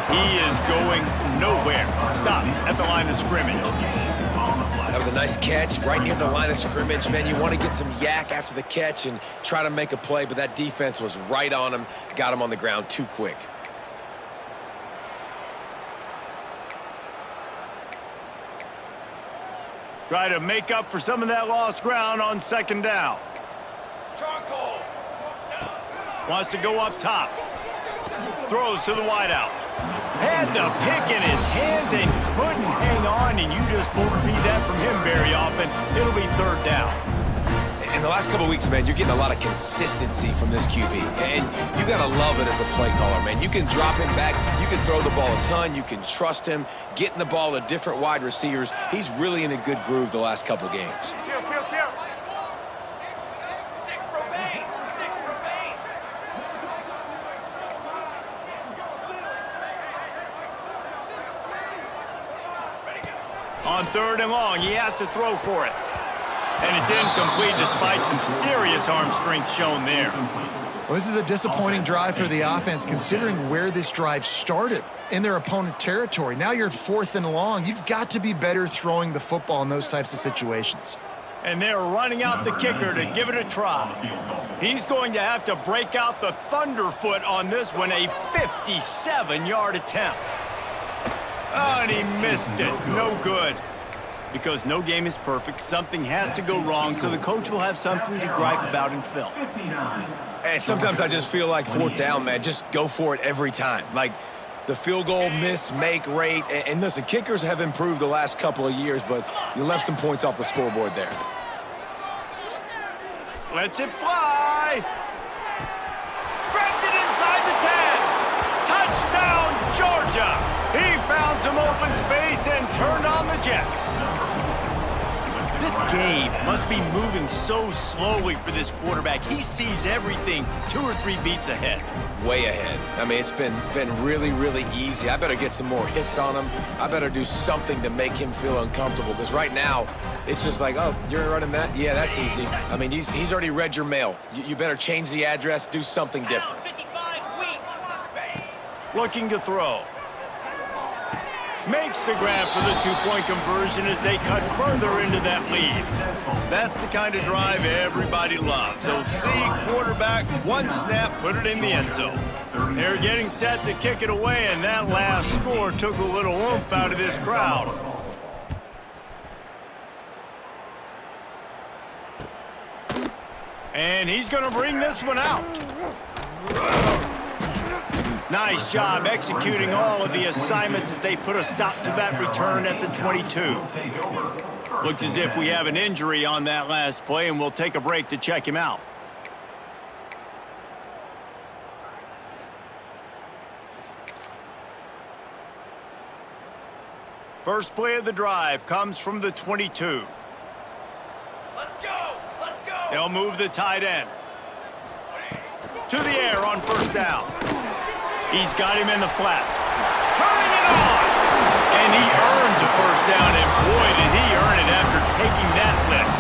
He is going nowhere. Stop at the line of scrimmage. That was a nice catch right near the line of scrimmage. Man, you want to get some yak after the catch and try to make a play, but that defense was right on him, got him on the ground too quick. Try to make up for some of that lost ground on second down. Wants to go up top. Throws to the wideout. Had the pick in his hands and couldn't hang on, and you just won't see that from him very often. It'll be third down. In the last couple of weeks, man, you're getting a lot of consistency from this QB, and you got to love it as a play caller, man. You can drop him back. You can throw the ball a ton. You can trust him, getting the ball to different wide receivers. He's really in a good groove the last couple games. On third and long, he has to throw for it. And it's incomplete despite some serious arm strength shown there. Well, this is a disappointing drive for the offense considering where this drive started in their opponent territory. Now you're at fourth and long. You've got to be better throwing the football in those types of situations. And they're running out the kicker to give it a try. He's going to have to break out the thunderfoot on this one, a 57-yard attempt. Oh, and he missed it. No good. Because no game is perfect, something has to go wrong, so the coach will have something to gripe about in film. And sometimes I just feel like fourth down, man, just go for it every time. Like the field goal miss-make rate. And listen, kickers have improved the last couple of years, but you left some points off the scoreboard there. Lets it fly. Grabs it inside the 10. Touchdown, Georgia. He found some open space and turned on the Jets. This game must be moving so slowly for this quarterback. He sees everything 2 or 3 beats ahead. Way ahead. I mean, it's been really, really easy. I better get some more hits on him. I better do something to make him feel uncomfortable, because right now, it's just like, oh, you're running that? Yeah, that's easy. I mean, he's already read your mail. You better change the address, do something different. Looking to throw. Makes the grab for the 2-point conversion as they cut further into that lead. That's the kind of drive everybody loves. So see quarterback, one snap, put it in the end zone. They're getting set to kick it away, and that last score took a little oomph out of this crowd. And he's going to bring this one out. Nice job executing all of the assignments as they put a stop to that return at the 22. Looks as if we have an injury on that last play, and we'll take a break to check him out. First play of the drive comes from the 22. Let's go! Let's go! They'll move the tight end. To the air on first down. He's got him in the flat. Turning it on! And he earns a first down, and boy, did he earn it after taking that lift.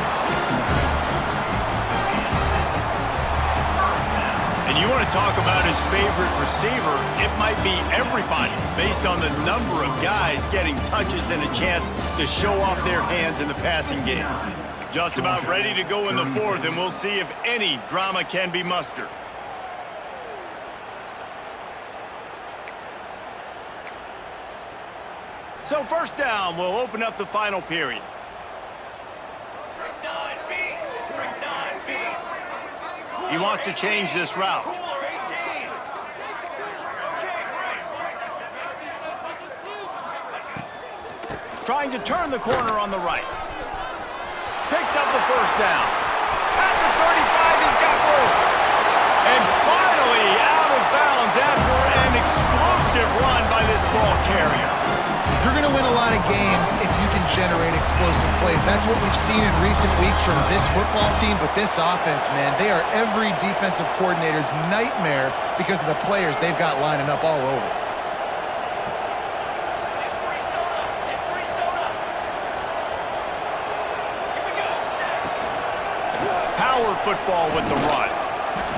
And you want to talk about his favorite receiver, it might be everybody, based on the number of guys getting touches and a chance to show off their hands in the passing game. Just about ready to go in the fourth, and we'll see if any drama can be mustered. So first down will open up the final period. He wants to change this route. Trying to turn the corner on the right. Picks up the first down. At the 35, he's got room. And finally out of bounds after an explosive run by this ball carrier. You're going to win a lot of games if you can generate explosive plays. That's what we've seen in recent weeks from this football team, but this offense, man, they are every defensive coordinator's nightmare because of the players they've got lining up all over. Power football with the run.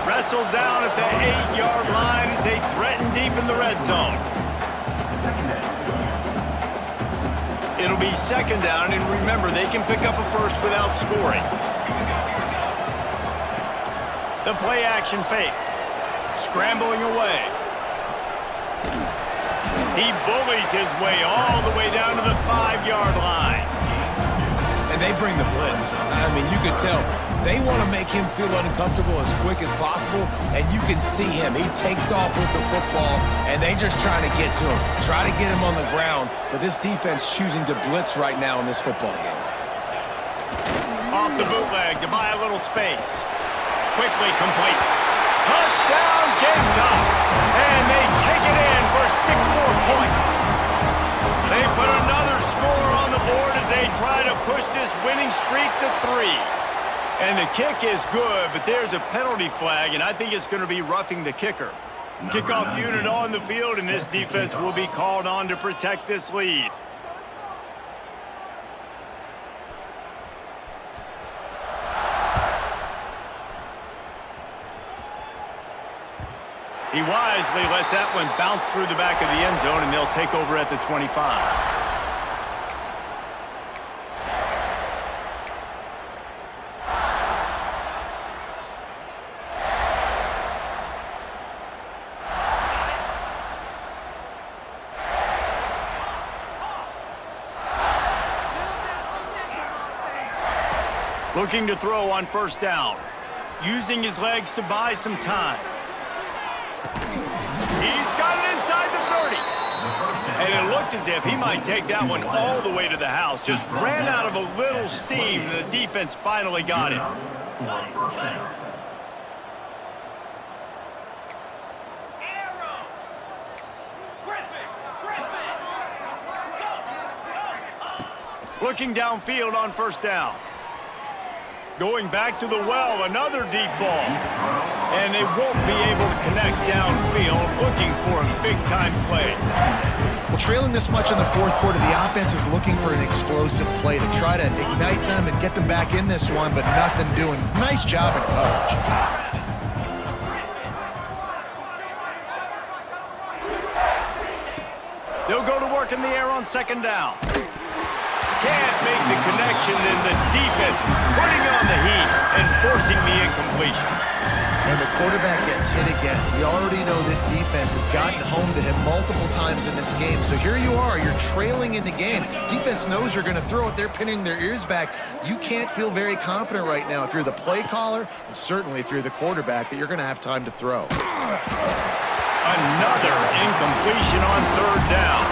Wrestled down at the 8-yard line as they threaten deep in the red zone. It'll be second down, and remember, they can pick up a first without scoring. The play action fake. Scrambling away. He bullies his way all the way down to the 5-yard line. And they bring the blitz. I mean, you could tell they want to make him feel uncomfortable as quick as possible, and you can see him. He takes off with the football, and they just trying to get to him, try to get him on the ground, but this defense choosing to blitz right now in this football game. Off the bootleg to buy a little space. Quickly complete. Touchdown Gamecocks! And they take it in for 6 more points. They put another score on the board as they try to push this winning streak to 3. And the kick is good, but there's a penalty flag, and I think it's going to be roughing the kicker. Kickoff unit on the field, and this defense will be called on to protect this lead. He wisely lets that one bounce through the back of the end zone, and they'll take over at the 25. Looking to throw on first down. Using his legs to buy some time. He's got it inside the 30. And it looked as if he might take that one all the way to the house. Just ran out of a little steam, and the defense finally got it. Looking downfield on first down. Going back to the well, another deep ball. And they won't be able to connect downfield, looking for a big-time play. Well, trailing this much in the fourth quarter, the offense is looking for an explosive play to try to ignite them and get them back in this one, but nothing doing. Nice job in coverage. They'll go to work in the air on second down. Can't make the connection, and the defense putting on the heat and forcing the incompletion. And the quarterback gets hit again. We already know this defense has gotten home to him multiple times in this game. So here you are, you're trailing in the game. Defense knows you're going to throw it. They're pinning their ears back. You can't feel very confident right now if you're the play caller, and certainly if you're the quarterback, that you're going to have time to throw. Another incompletion on third down.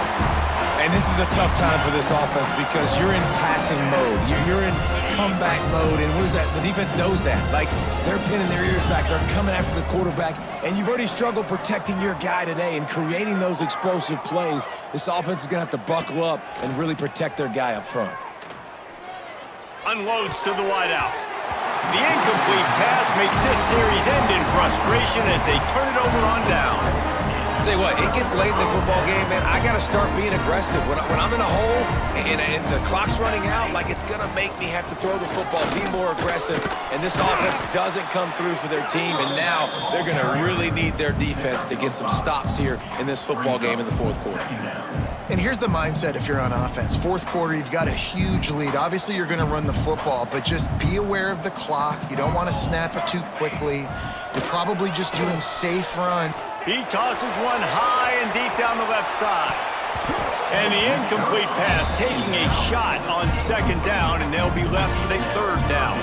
And this is a tough time for this offense because you're in passing mode. You're in comeback mode, and what is that? The defense knows that. Like, they're pinning their ears back. They're coming after the quarterback, and you've already struggled protecting your guy today and creating those explosive plays. This offense is going to have to buckle up and really protect their guy up front. Unloads to the wideout. The incomplete pass makes this series end in frustration as they turn it over on downs. Tell you what, it gets late in the football game, man. I got to start being aggressive. When I'm in a hole and the clock's running out, like, it's going to make me have to throw the football, be more aggressive. And this offense doesn't come through for their team, and now they're going to really need their defense to get some stops here in this football game in the fourth quarter. And here's the mindset if you're on offense. Fourth quarter, you've got a huge lead. Obviously, you're going to run the football, but just be aware of the clock. You don't want to snap it too quickly. You're probably just doing safe run. He tosses one high and deep down the left side. And the incomplete pass taking a shot on second down, and they'll be left with a third down.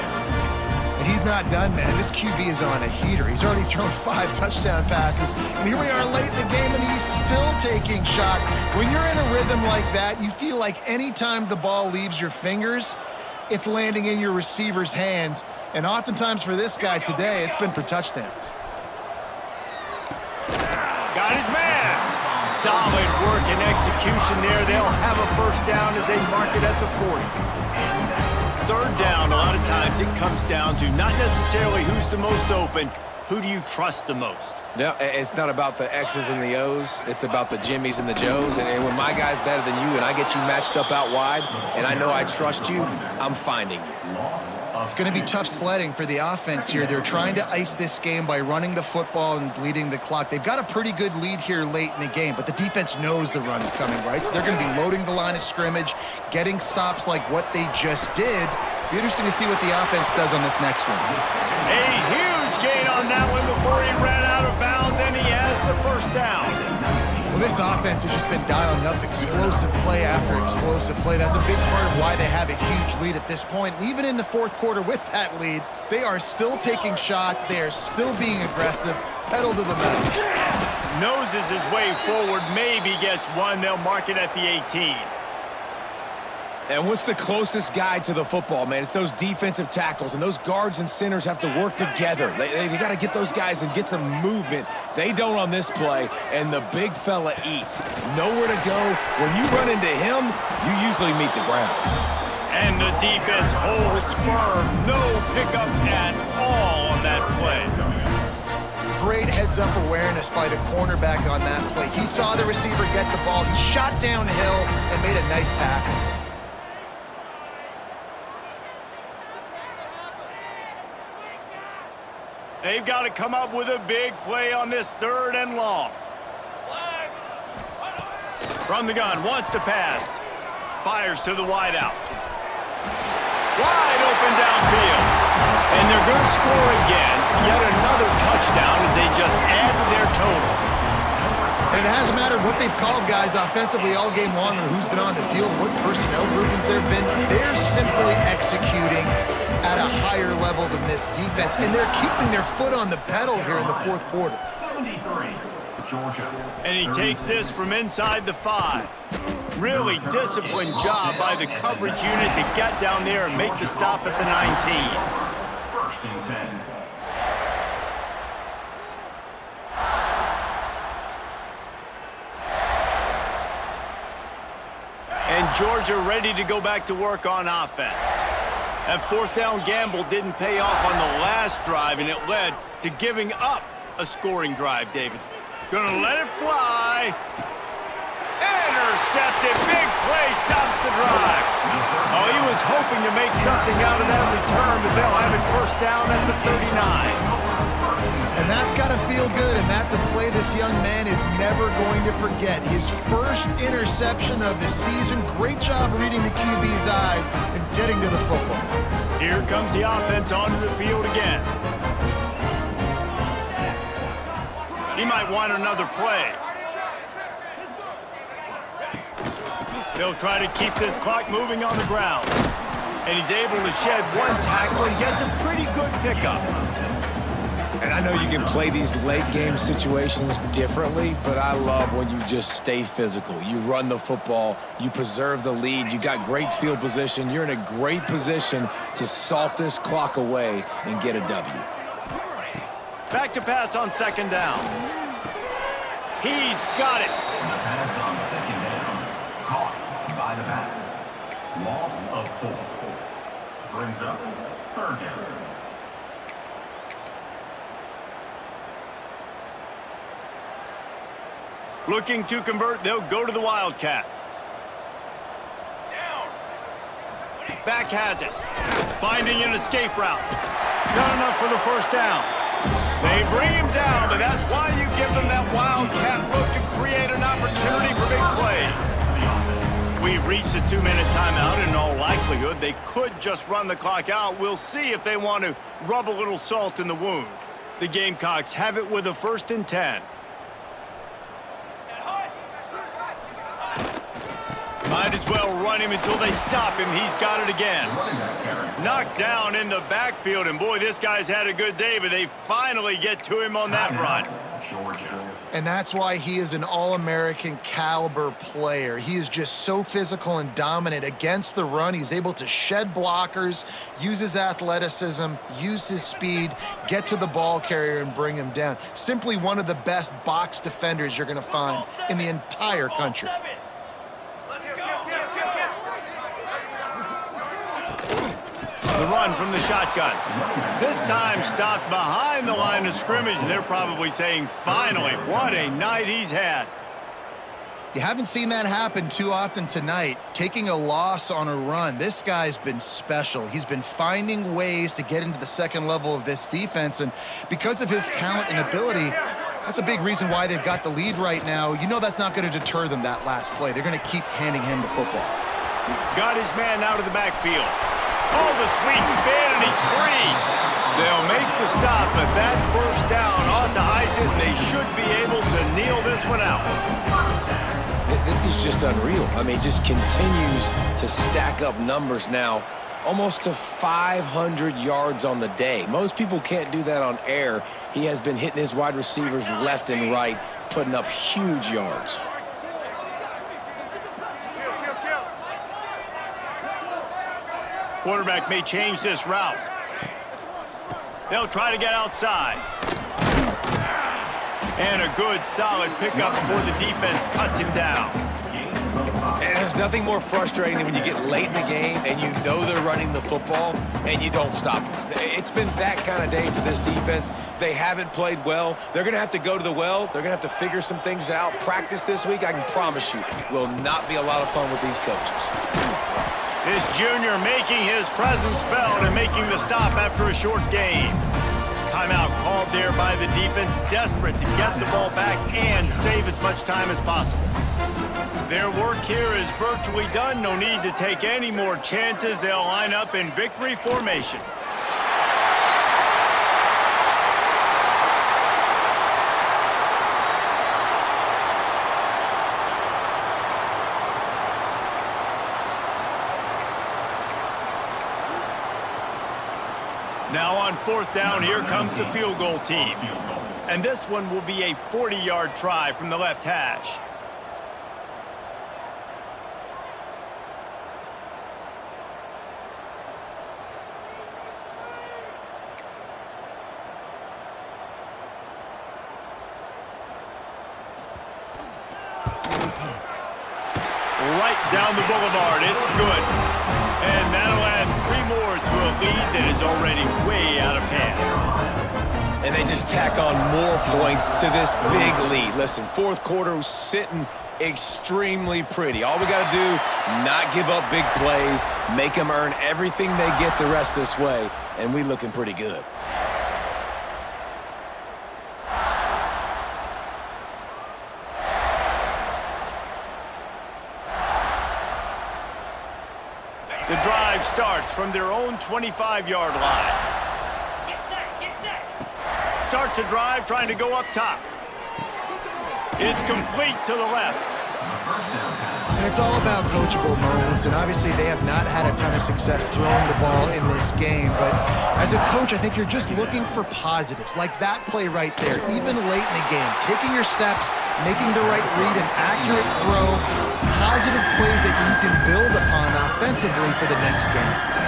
And he's not done, man. This QB is on a heater. He's already thrown 5 touchdown passes, and here we are late in the game, and he's still taking shots. When you're in a rhythm like that, you feel like any time the ball leaves your fingers, it's landing in your receiver's hands. And oftentimes for this guy today, it's been for touchdowns. Got his man. Solid work and execution there. They'll have a first down as they mark it at the 40. Third down, a lot of times it comes down to not necessarily who's the most open, who do you trust the most? No, it's not about the X's and the O's. It's about the Jimmys and the Joes. And when my guy's better than you and I get you matched up out wide and I know I trust you, I'm finding you. It's going to be tough sledding for the offense here. They're trying to ice this game by running the football and bleeding the clock. They've got a pretty good lead here late in the game, but the defense knows the run is coming, right? So they're going to be loading the line of scrimmage, getting stops like what they just did. Be interesting to see what the offense does on this next one. A huge gain on that one before he ran out of bounds, and he has the first down. Well, this offense has just been dialing up explosive play after explosive play. That's a big part of why they have a huge lead at this point. And even in the fourth quarter with that lead, they are still taking shots. They are still being aggressive. Pedal to the metal. Noses his way forward, maybe gets one. They'll mark it at the 18. And what's the closest guy to the football, man? It's those defensive tackles, and those guards and centers have to work together. They got to get those guys and get some movement. They don't on this play, and the big fella eats. Nowhere to go. When you run into him, you usually meet the ground. And the defense holds firm. No pickup at all on that play. Great heads-up awareness by the cornerback on that play. He saw the receiver get the ball. He shot downhill and made a nice tackle. They've got to come up with a big play on this 3rd and long. From the gun, wants to pass. Fires to the wideout. Wide open downfield. And they're going to score again. Yet another touchdown as they just add to their total. And it hasn't mattered what they've called guys offensively all game long or who's been on the field, what personnel groupings there have been. They're simply executing at a higher level than this defense, and they're keeping their foot on the pedal here in the fourth quarter. 73, Georgia. And he takes this from inside the 5. Really disciplined job by the coverage unit to get down there and make the stop at the 19. 1st and 10. And Georgia ready to go back to work on offense. That 4th down gamble didn't pay off on the last drive, and it led to giving up a scoring drive, David. Gonna let it fly. Intercepted. Big play stops the drive. Oh, he was hoping to make something out of that return, but they'll have it 1st down at the 39. And that's got to feel good, and that's a play this young man is never going to forget. His first interception of the season. Great job reading the QB's eyes and getting to the football. Here comes the offense onto the field again. He might want another play. They'll try to keep this clock moving on the ground. And he's able to shed one tackle and gets a pretty good pickup. And I know you can play these late game situations differently, but I love when you just stay physical. You run the football, you preserve the lead, you got great field position, you're in a great position to salt this clock away and get a W. Back to pass on 2nd down. He's got it. The pass on 2nd down. Caught by the back. Loss of 4. Brings up 3rd down. Looking to convert, they'll go to the Wildcat. Back has it. Finding an escape route. Not enough for the 1st down. They bring him down, but that's why you give them that Wildcat look to create an opportunity for big plays. We've reached a 2-minute timeout. In all likelihood, they could just run the clock out. We'll see if they want to rub a little salt in the wound. The Gamecocks have it with a 1st and 10. Might as well run him until they stop him. He's got it again. Knocked down in the backfield, and boy, this guy's had a good day, but they finally get to him on that run. And that's why he is an All-American caliber player. He is just so physical and dominant against the run. He's able to shed blockers, use his athleticism, use his speed, get to the ball carrier and bring him down. Simply one of the best box defenders you're going to find in the entire country. The run from the shotgun. This time stopped behind the line of scrimmage, and they're probably saying, finally, what a night he's had. You haven't seen that happen too often tonight, taking a loss on a run. This guy's been special. He's been finding ways to get into the second level of this defense, and because of his talent and ability, that's a big reason why they've got the lead right now. You know that's not going to deter them that last play. They're going to keep handing him the football. Got his man out of the backfield. Oh, the sweet spin, and he's free. They'll make the stop, but that first down ought to ice it, and they should be able to kneel this one out. This is just unreal. I mean, just continues to stack up numbers now. Almost to 500 yards on the day. Most people can't do that on air. He has been hitting his wide receivers left and right, putting up huge yards. Quarterback may change this route. They'll try to get outside. And a good, solid pickup before the defense cuts him down. And there's nothing more frustrating than when you get late in the game and you know they're running the football and you don't stop them. It's been that kind of day for this defense. They haven't played well. They're going to have to go to the well. They're going to have to figure some things out. Practice this week, I can promise you, will not be a lot of fun with these coaches. This junior making his presence felt and making the stop after a short gain. Timeout called there by the defense, desperate to get the ball back and save as much time as possible. Their work here is virtually done. No need to take any more chances. They'll line up in victory formation. Now on fourth down, here comes the field goal team. And this one will be a 40-yard try from the left hash. Right down the boulevard. It's good. And that'll add 3 more to a lead that is already way out of hand. And they just tack on more points to this big lead. Listen, fourth quarter was sitting extremely pretty. All we got to do, not give up big plays, make them earn everything they get the rest this way, and we looking pretty good. The drive starts from their own 25-yard line. Get set, get set. Starts a drive trying to go up top. It's complete to the left. And it's all about coachable moments, and obviously they have not had a ton of success throwing the ball in this game, but as a coach, I think you're just looking for positives, like that play right there, even late in the game, taking your steps, making the right read, an accurate throw, positive plays that you can build upon offensively for the next game.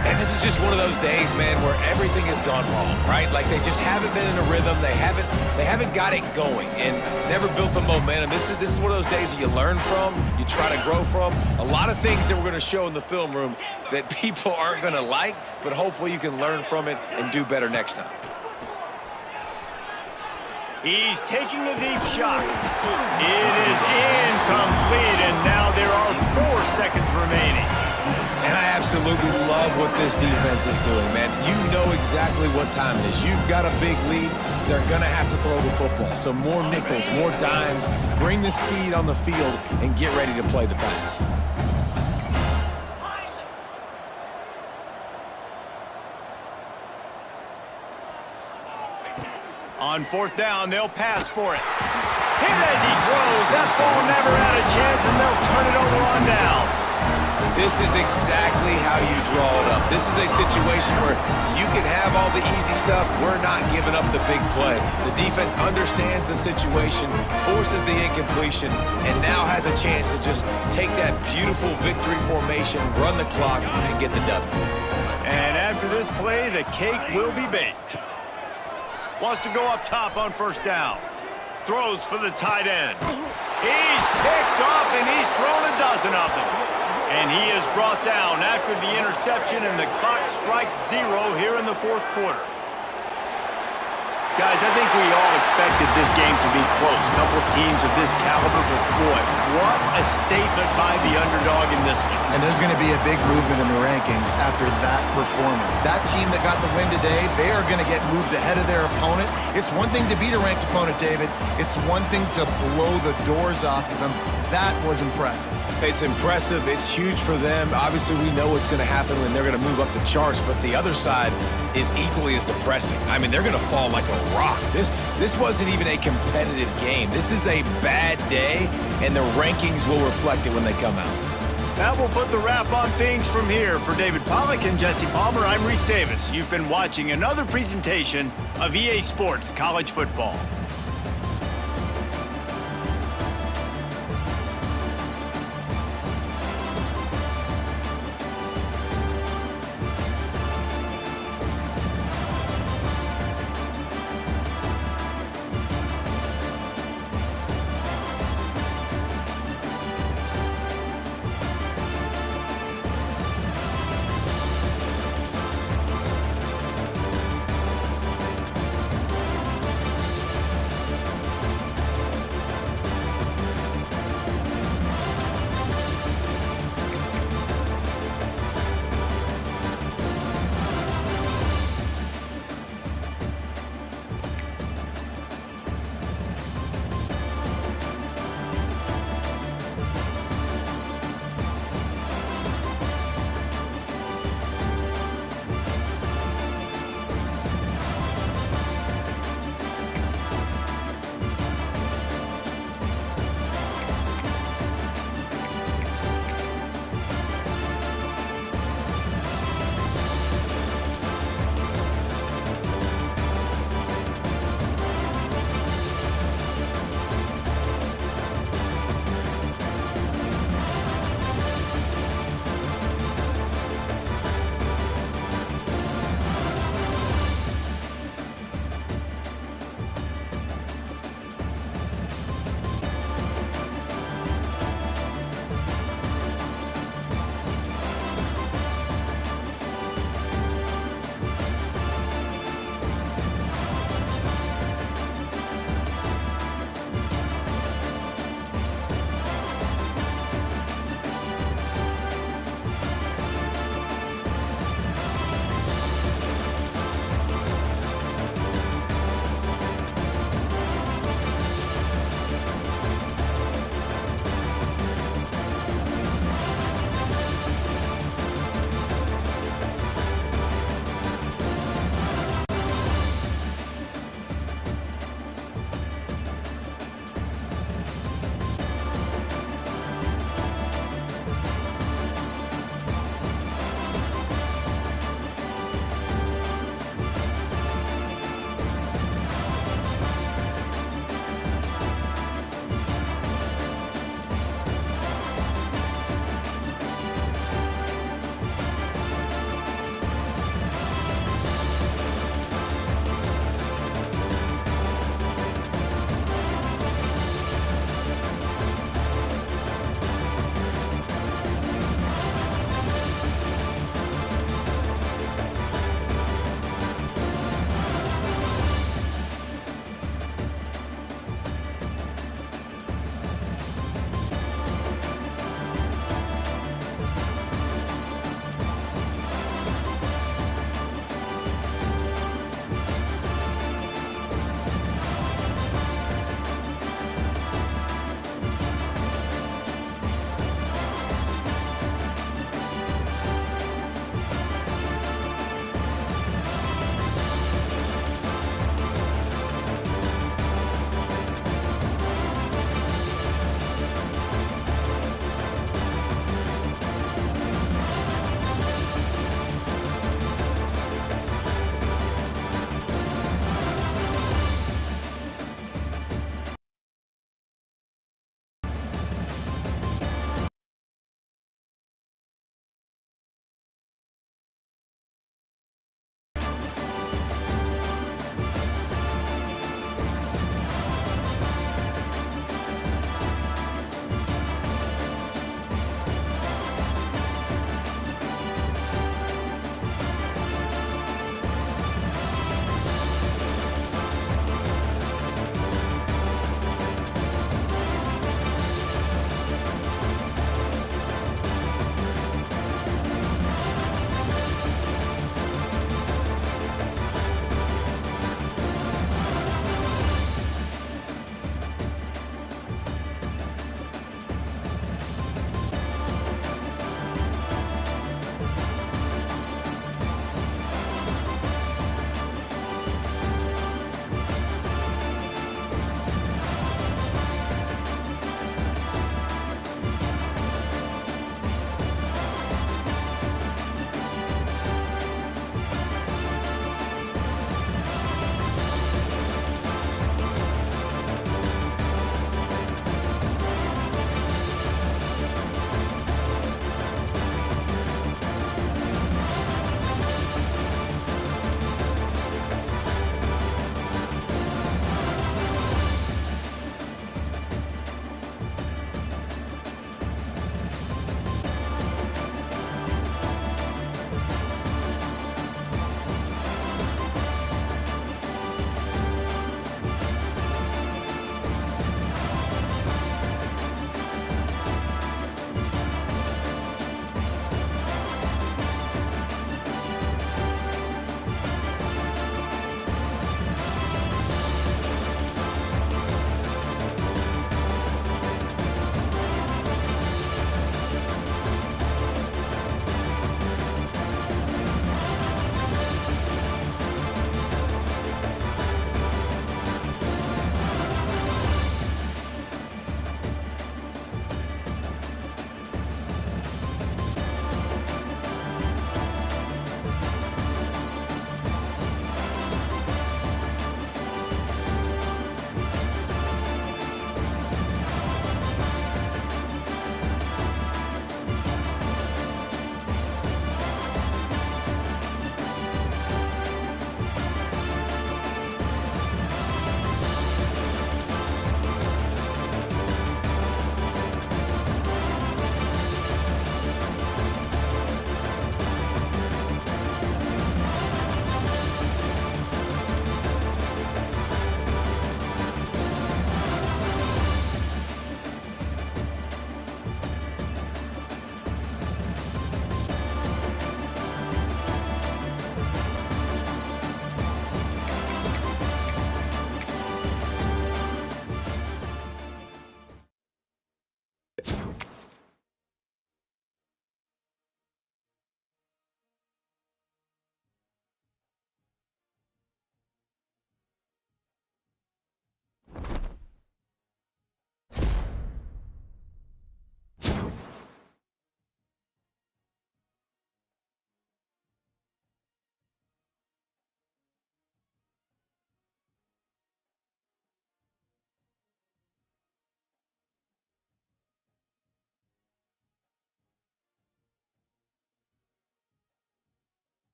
And this is just one of those days, man, where everything has gone wrong, right? Like they just haven't been in a rhythm. They haven't got it going and never built the momentum. This is one of those days that you learn from, you try to grow from. A lot of things that we're going to show in the film room that people aren't going to like, but hopefully you can learn from it and do better next time. He's taking a deep shot. It is incomplete, and now there are 4 seconds remaining. And I absolutely love what this defense is doing, man. You know exactly what time it is. You've got a big lead. They're going to have to throw the football. So more nickels, more dimes, bring the speed on the field, and get ready to play the pass. On fourth down, they'll pass for it. Hit as he throws. That ball never had a chance, and they'll turn it over on downs. This is exactly how you draw it up. This is a situation where you can have all the easy stuff. We're not giving up the big play. The defense understands the situation, forces the incompletion, and now has a chance to just take that beautiful victory formation, run the clock, and get the W. And after this play, the cake will be baked. Wants to go up top on first down. Throws for the tight end. He's picked off, and he's thrown a dozen of them. And he is brought down after the interception, and the clock strikes 0 here in the fourth quarter. Guys, I think we all expected this game to be close. Couple of teams of this caliber, but boy, what a statement by the underdog in this one. And there's going to be a big movement in the rankings after that performance. That team that got the win today, they are going to get moved ahead of their opponent. It's one thing to beat a ranked opponent, David. It's one thing to blow the doors off of them. That was impressive. It's impressive. It's huge for them. Obviously, we know what's going to happen when they're going to move up the charts, but the other side is equally as depressing. I mean, they're going to fall like a rock. This wasn't even a competitive game. This is a bad day, and the rankings will reflect it when they come out. That will put the wrap on things from here. For David Pollack and Jesse Palmer, I'm Reese Davis. You've been watching another presentation of EA Sports College Football.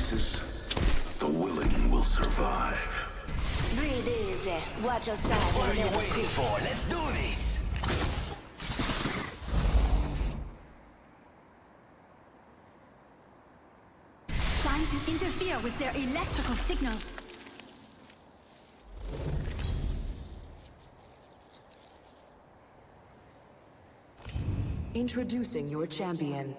crisis, the willing will survive. Breathe easy. Watch your side. What are you waiting for? Let's do this! Time to interfere with their electrical signals. Introducing your champion.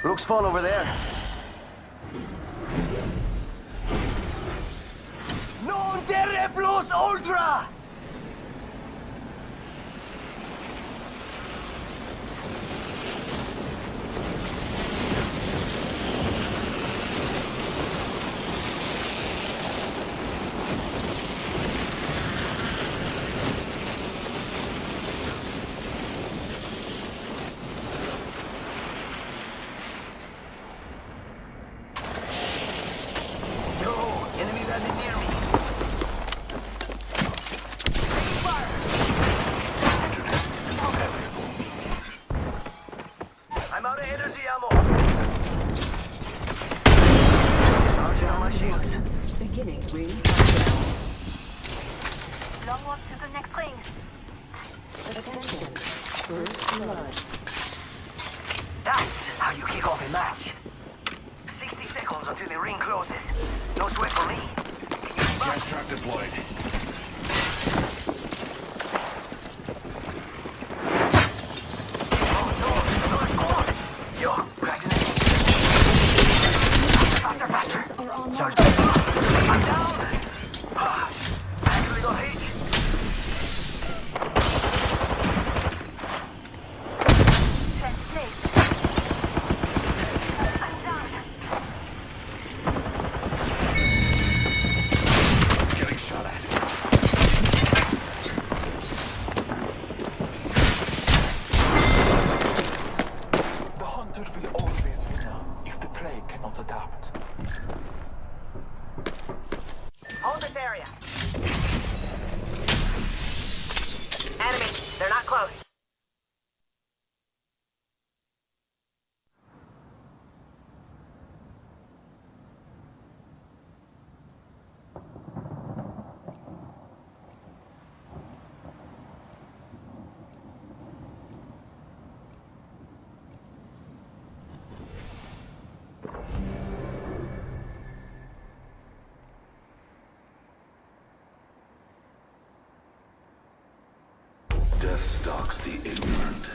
Looks fun over there. Non terre plus ultra! Enemies are near me. I'm out of energy ammo. Charging on my shields. Beginning ring countdown. Long walk to the next ring. Attention. First blood. That's how you kick off a match. 60 seconds until the ring closes. No sweat for me. Gas trap deployed. Yo, cracking it. Faster, faster. Are online. Charge. I'm down. Actually got hit. Place. I'm down. Getting shot at. The hunter will always win if the prey cannot adapt. Hold this area. Enemy, they're not close. Death stalks the ignorant.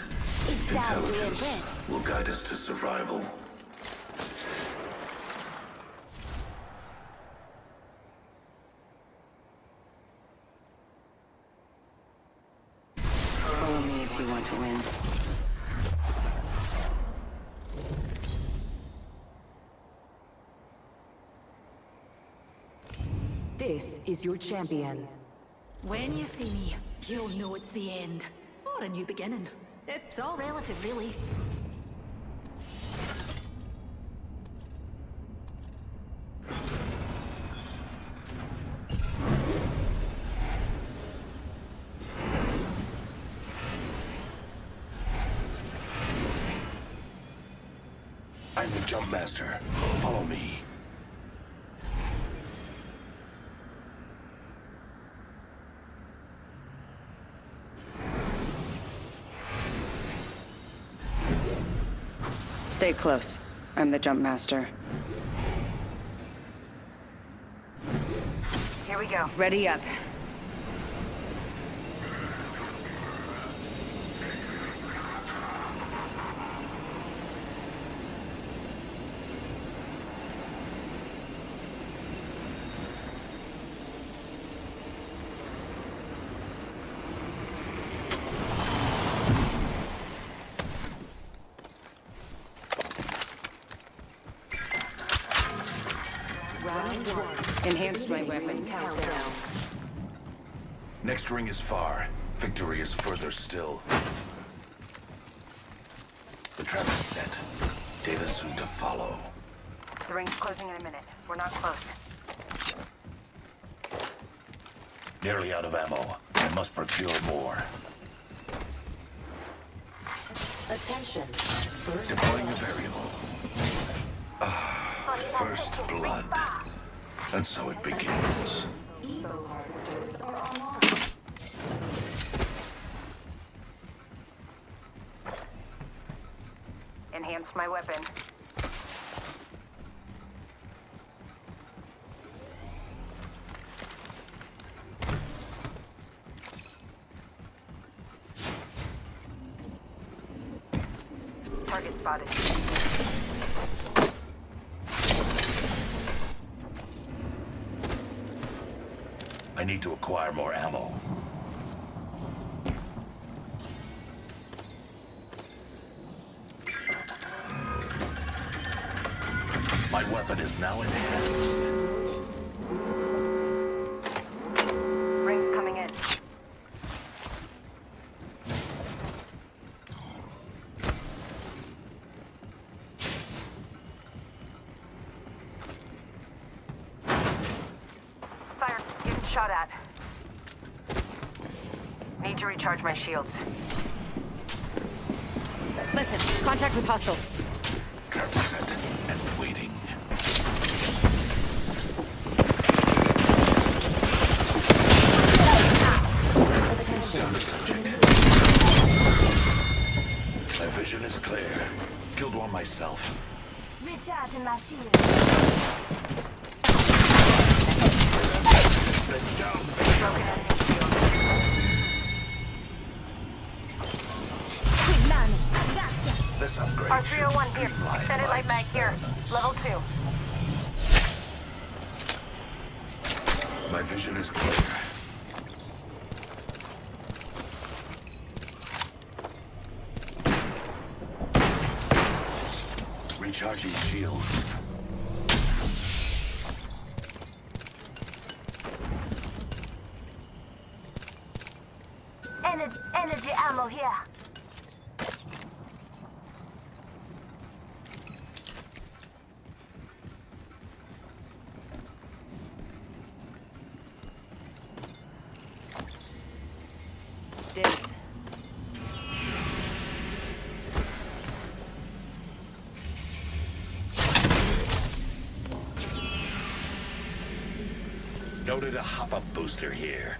It's time to Intelligence impress. will guide us to survival. Follow me if you want to win. This is your champion. When you see me, you'll know it's the end. Or a new beginning. It's all relative, really. I'm the jump master. Follow me. Stay close. I'm the jump master. Here we go. Ready up. Enhanced my weapon. Countdown. Next ring is far. Victory is further still. The trap is set. Data soon to follow. The ring's closing in a minute. We're not close. Nearly out of ammo. I must procure more. Attention. Deploying a variable. First blood. And so it begins. Evo harvesters are online. Enhanced my weapon. Target spotted. I need to acquire more ammo. My weapon is now enhanced. Ring's coming in. Fire. Getting shot at. Need to recharge my shields. Listen, contact with hostile. Trap set and waiting. Down to subject. My vision is clear. Killed one myself. Recharging my shield. Broken enemy shield. This upgrade R301 should here. streamline Extended my light mag here. experiments. Level 2. My vision is clear. Recharging shields. Energy ammo here. Dibs. Noted a hop-up booster here.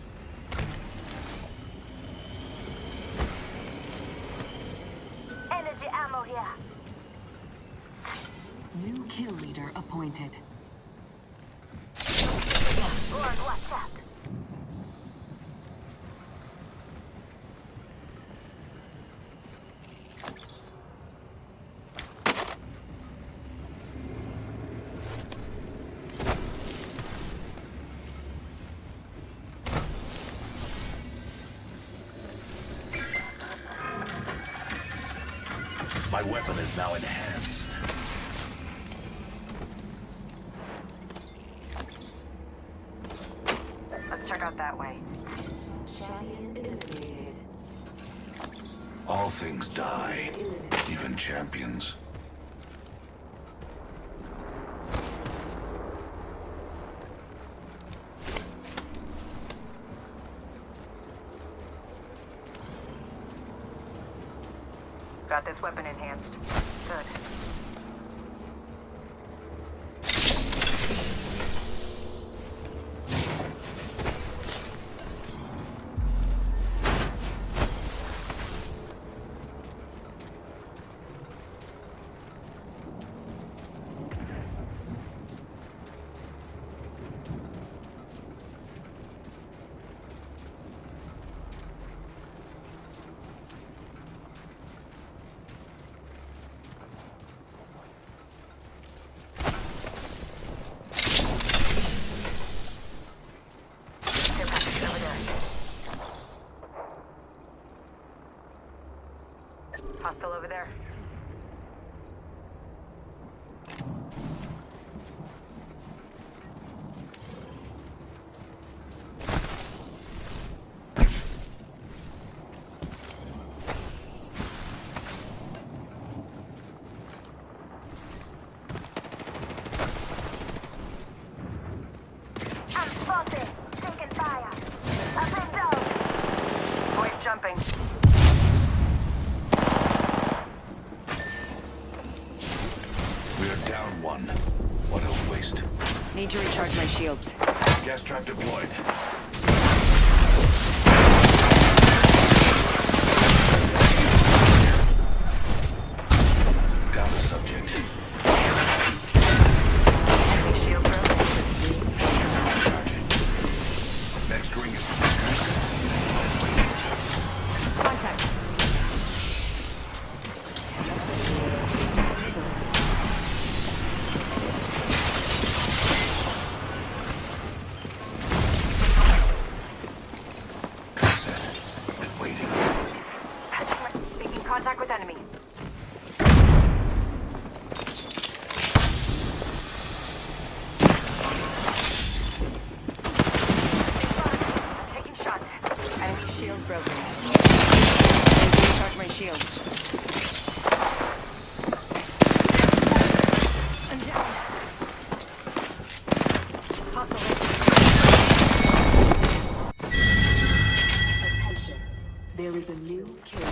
Energy ammo here. New kill leader appointed. Lord, what's that? My weapon is now enhanced. Let's check out that way. Champion eliminated. All things die, even champions. Got this weapon enhanced. Good. one. What a waste. Need to recharge my shields. Gas trap deployed. Got a subject. Enemy shield broken. Next ring is... Contact. Making contact with enemy. I'm taking shots. Enemy shield broken. Need to recharge my shields. I'm down. Hostile. Attention. There is a new kill leader.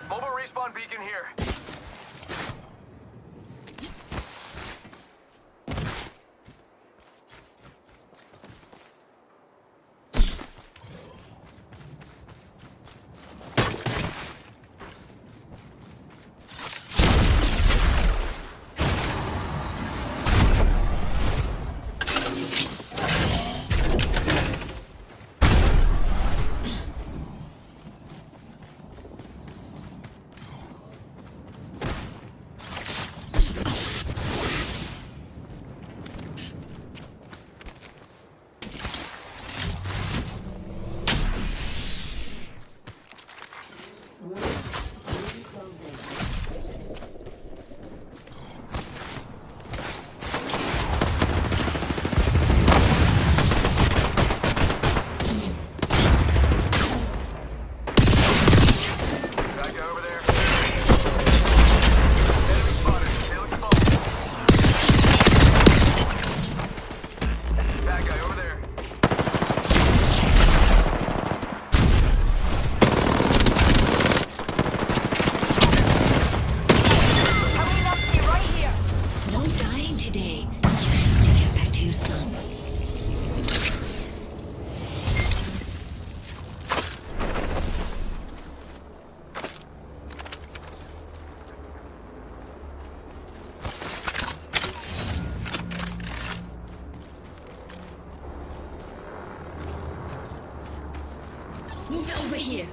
Mobile respawn beacon here. Move over here.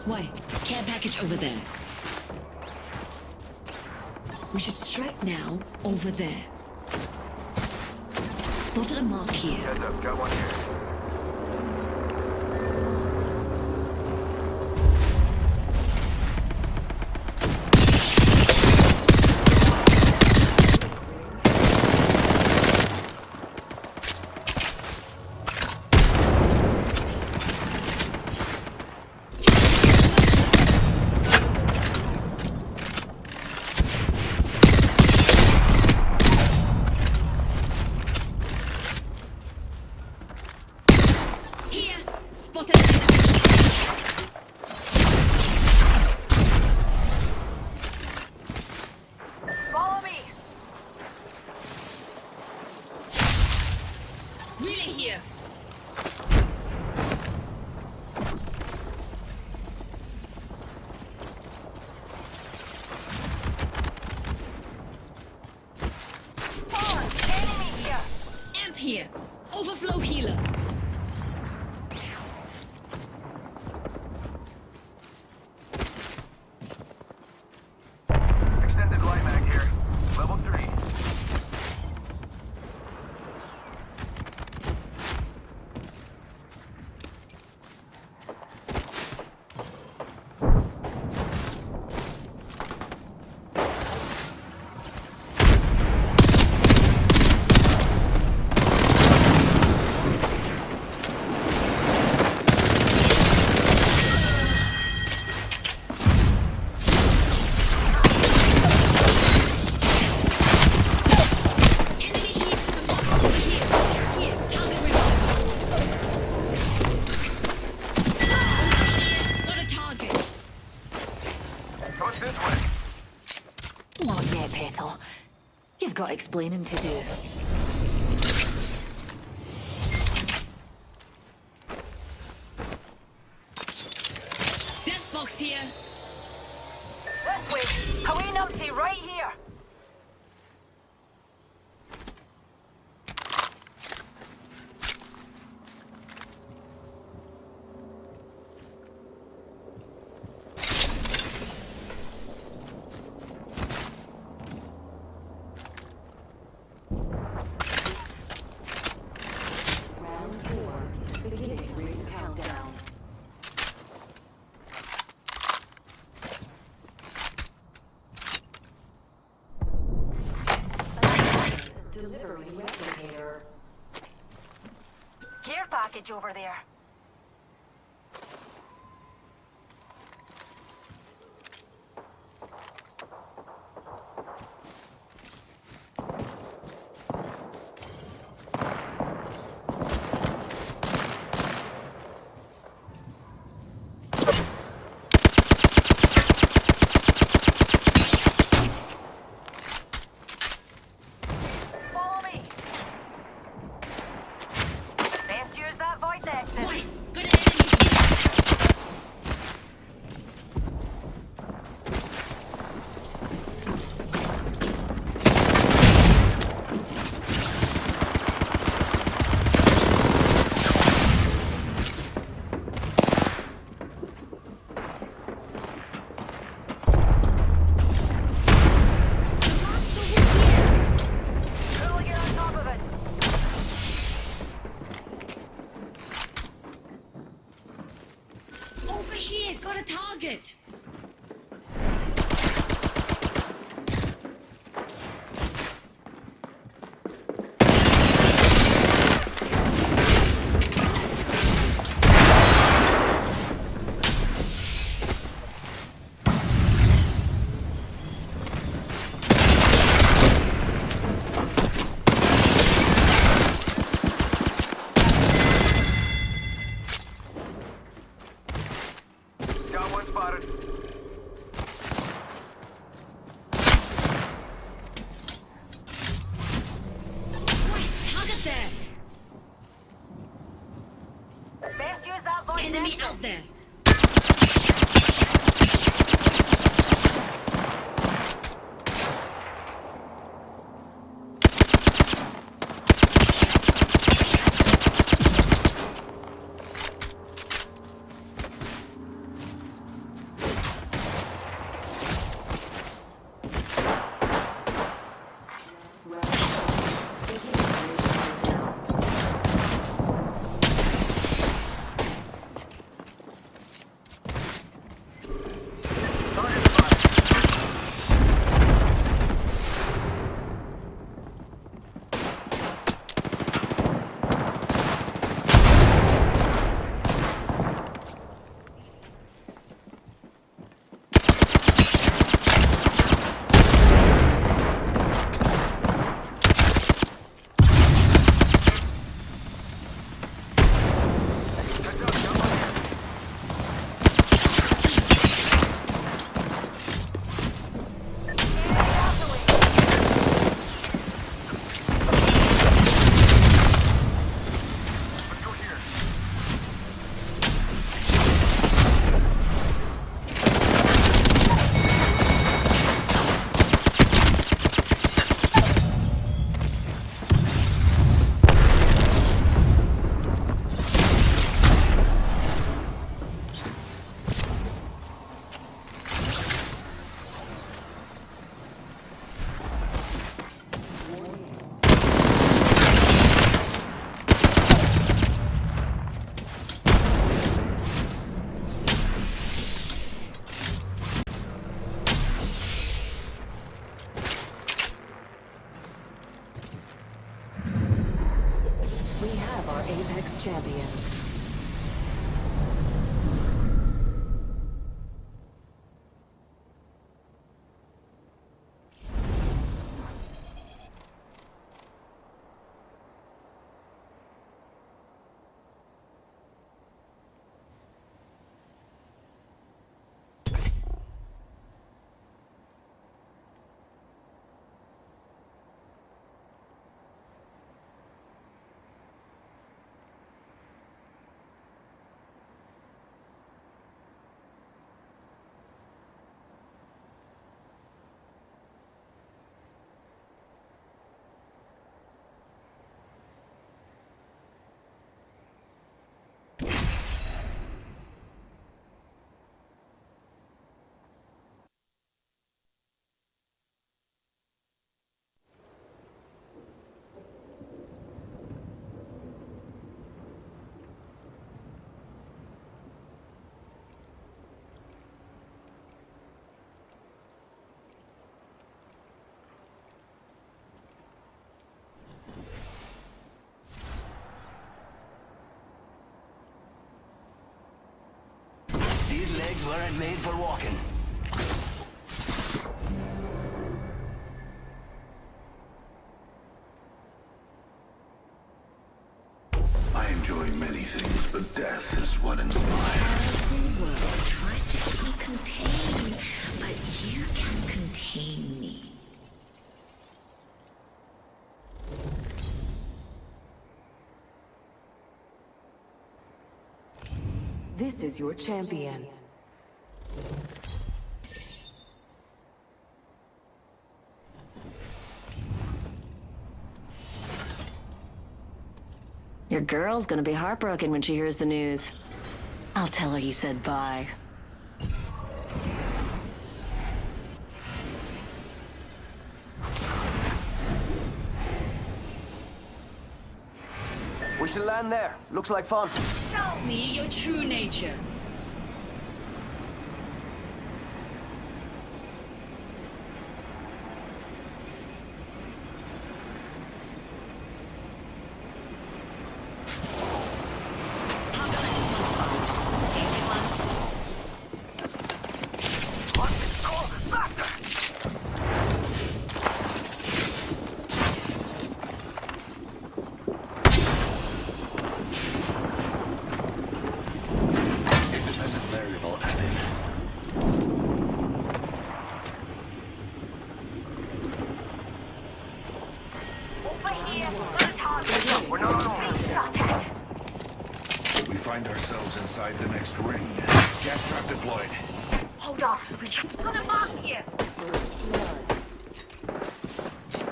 Why? Care package over there. We should strike now over there. Spotted a mark here. Heads up, got one here. Spotted an enemy. Follow me. Relay here. Enemy here. Amp here. Overflow healer. Watch this way. Not yet, Petal. You've got explaining to do. Death box here. This way! Away numpty, right here! Round 4. Beginning ring countdown. Delivering replicator. Care package over there. Follow me. Best use that void exit. Wait, good enemy. Who'll get on top of it? Over here, got a target. Got one spotted. Wait, target there. Best use that void Enemy exit. out there. Round 5. Beginning ring countdown. Target spotted. Heads up, got one here. Let's go here. We have our Apex champions. legs weren't made for walking. I enjoy many things, but death is what inspires. The world tries to keep me contained, but you can contain me. This is your champion. Your girl's gonna be heartbroken when she hears the news. I'll tell her you said bye. We should land there. Looks like fun. Show me your true nature. We find ourselves inside the next ring. Gas trap deployed. Hold on, we just got a mark here.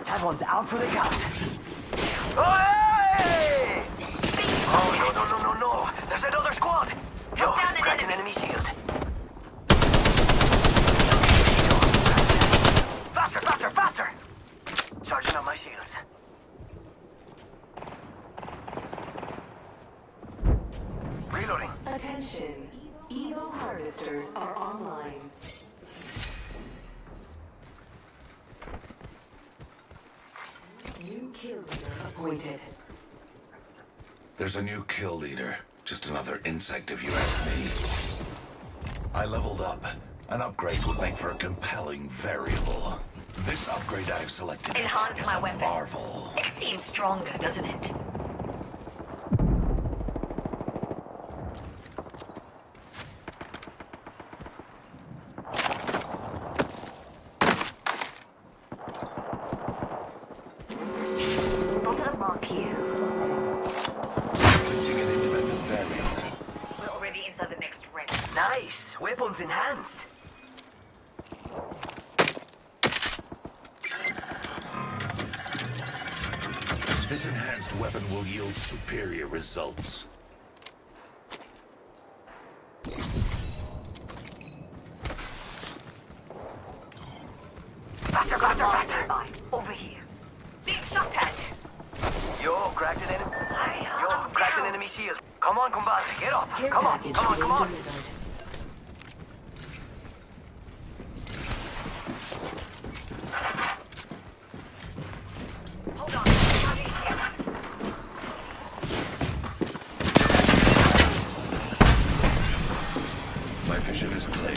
That one's out for the count. Hey! Oh, no. There's another squad. Yo, cracked an enemy shield. Faster! Charging up my shields. Reloading. Attention. Evo harvesters are online. New kill leader appointed. There's a new kill leader. Just another insect if you ask me. I leveled up. An upgrade would make for a compelling variable. This upgrade I've selected Enhance is my a weapon. marvel. It seems stronger, doesn't it? Spotted a mark here. Placing an independent variable. We're already inside the next ring. Nice. Weapons enhanced. This enhanced weapon will yield superior results. Faster. Over here. Big shot at. Yo, cracked an enemy shield. Come on, compadre, get up. Care Come on. package being delivered. Hold on. My vision is clear.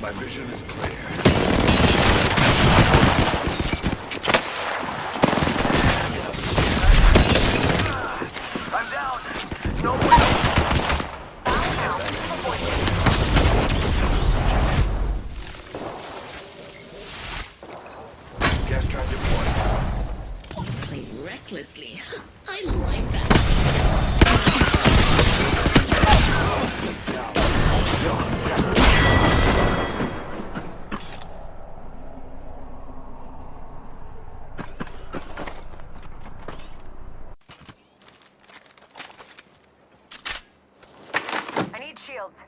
My vision is clear. I'm down. No way. Gas trap deployed. Play recklessly. I like that. I need shields.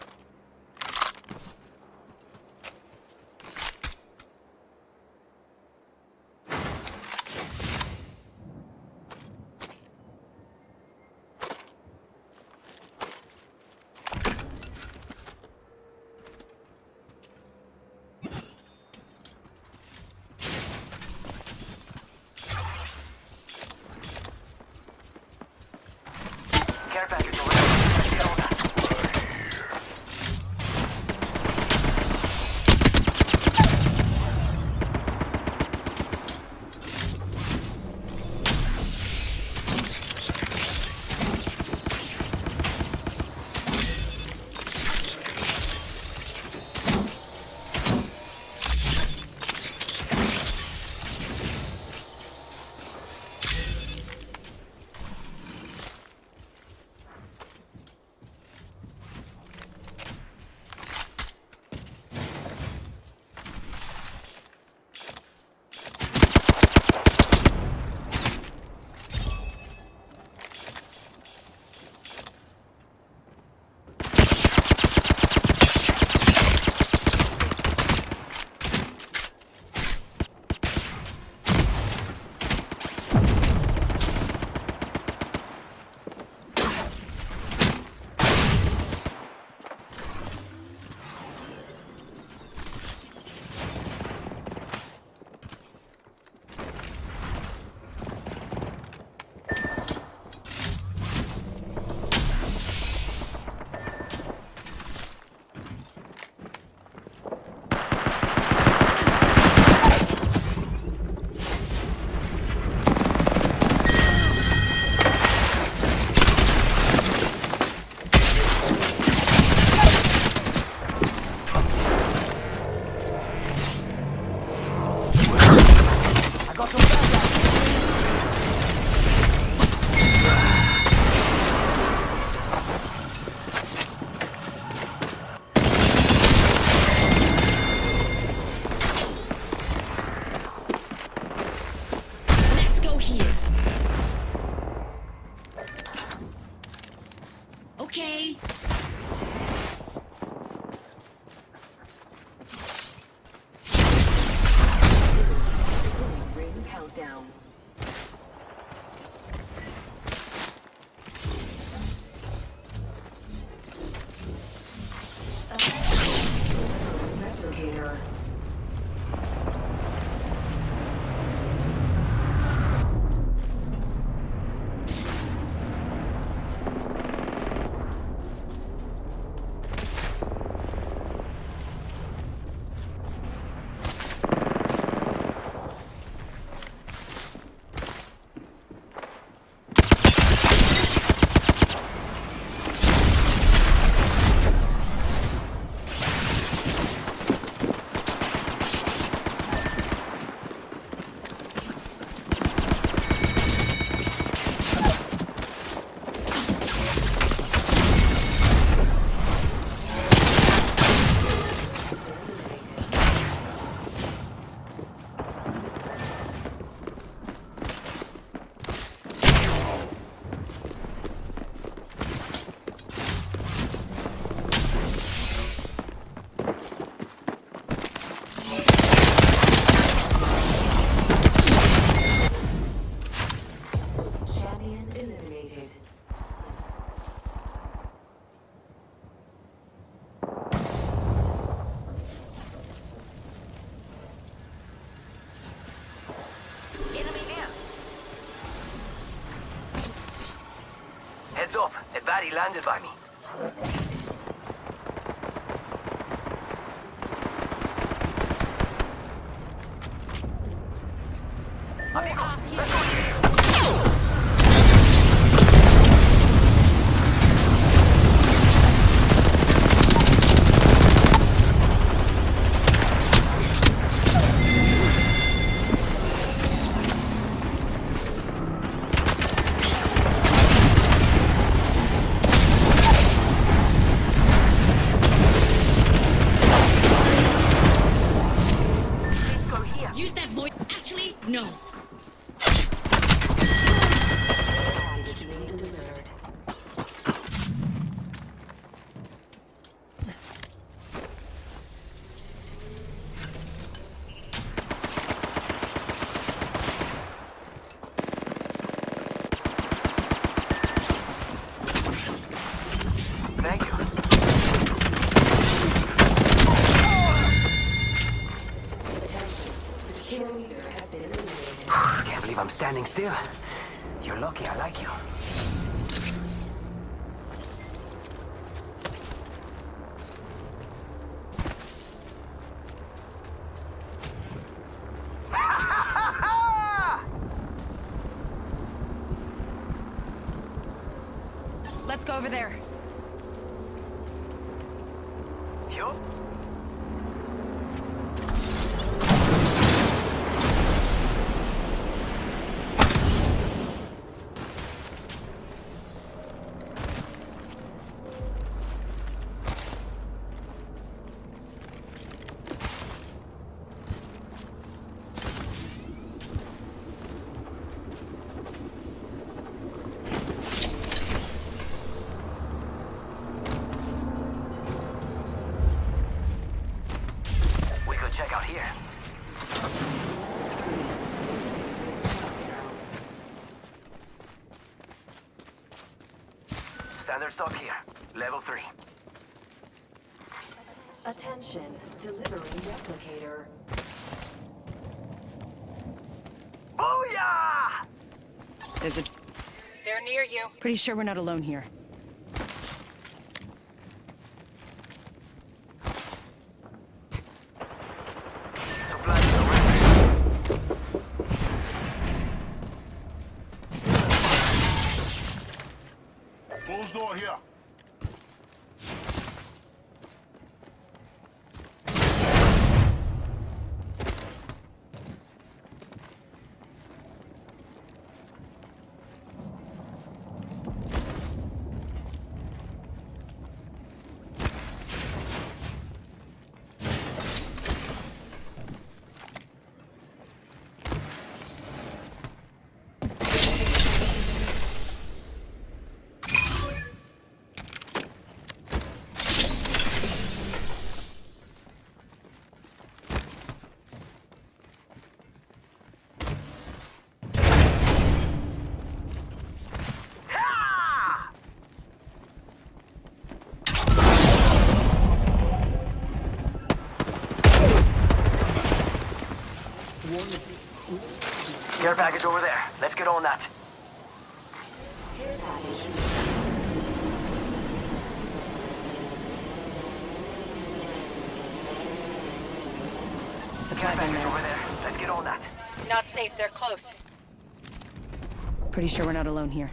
Heads up, a baddie landed by me. Amigo, let's go. Use that voice. Actually, no. Thank you. Can't believe I'm standing still. You're lucky I like you. Let's go over there. You? We could check out here. Standard stock here. Level 3. Attention, delivering replicator. Oh yeah! There's a... They're near you. Pretty sure we're not alone here. Supplies are ready. Closed door here. Care package over there. Let's get on that. Care package. Supply Care bin package there. over there. Let's get on that. Not safe, they're close. Pretty sure we're not alone here.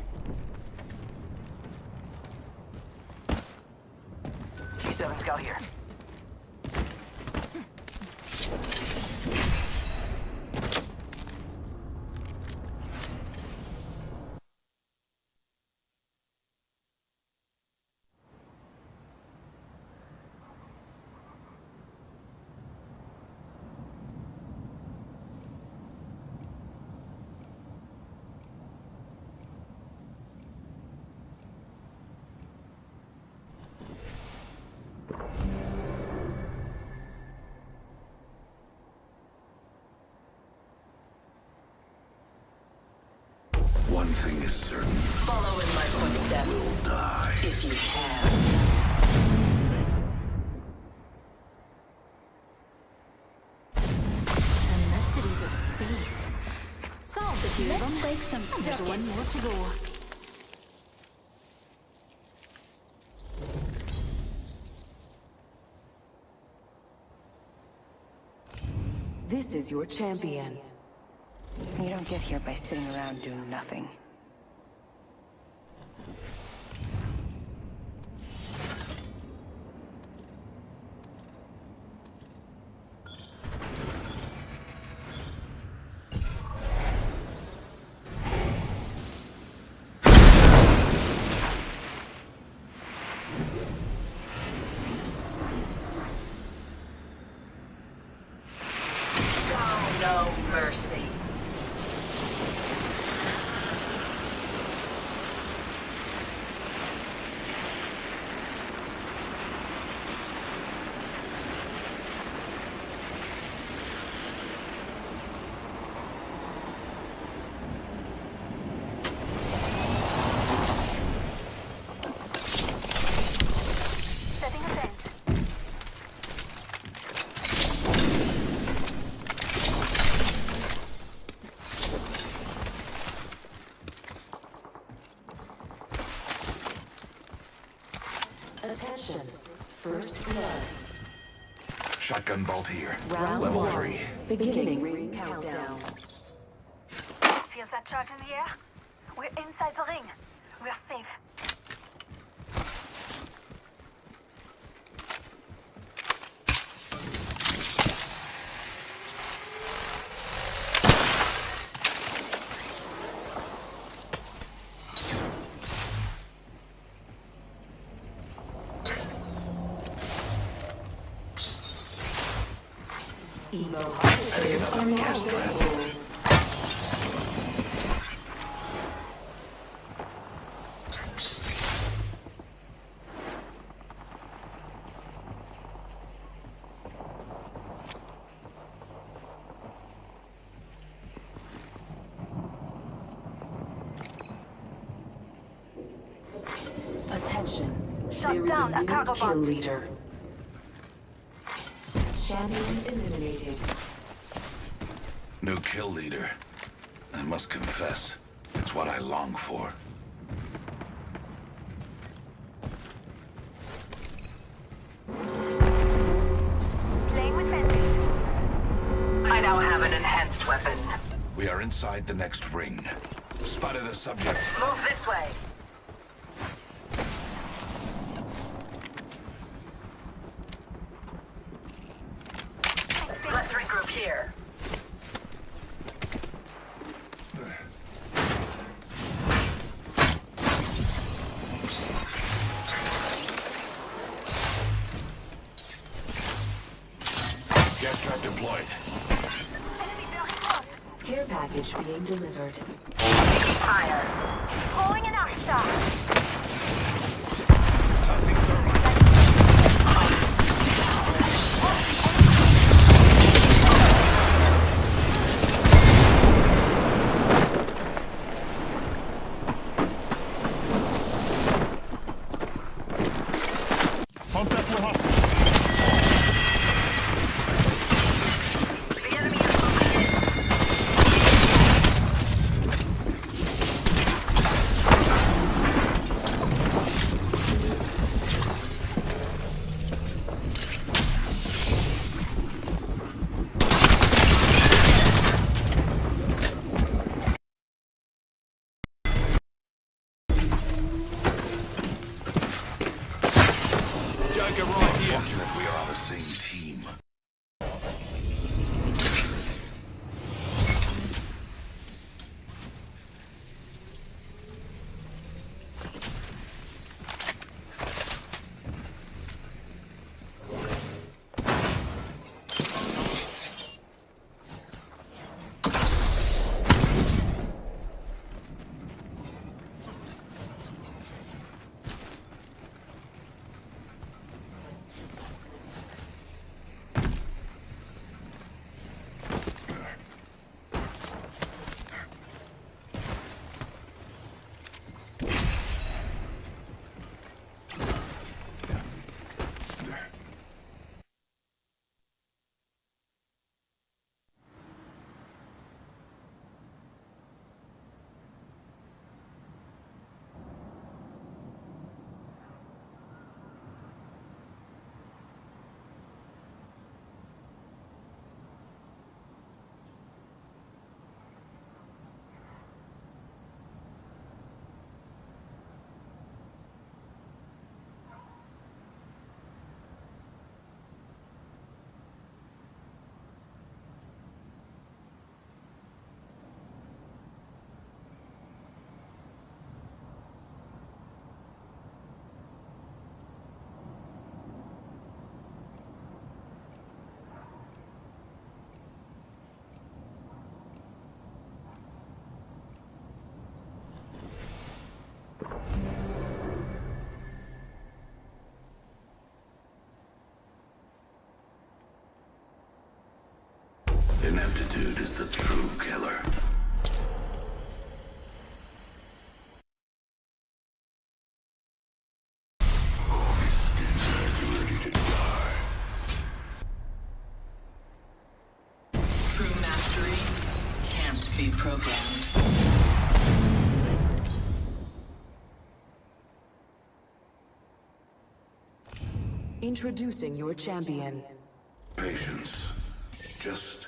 T7 scout here. One thing is certain. Follow in my footsteps. Will die. If you can. The mysteries of space. Solved a few of them. Take some. There's one more to go. This is your champion. You don't get here by sitting around doing nothing. Show no mercy. Setting a tent. Attention. First blood. Shotgun bolt here. Round Level one. 3. Beginning ring countdown. Feels that charge in the air? We're inside the ring. We're safe. Heading another gas trap. Attention. Shut There is down a that new cargo kill bot. leader. Champion eliminated. New kill leader. I must confess, it's what I long for. Playing with fences. I now have an enhanced weapon. We are inside the next ring. Spotted a subject. Move this way. Let's regroup here. Gas trap deployed. Enemy very close. Care package being delivered. Fire. Throwing an arc star. Tossing thermite. Contact with hostile. The enemy is moving in. Ineptitude is the true killer. True mastery can't be programmed. Introducing your champion. Patience. Just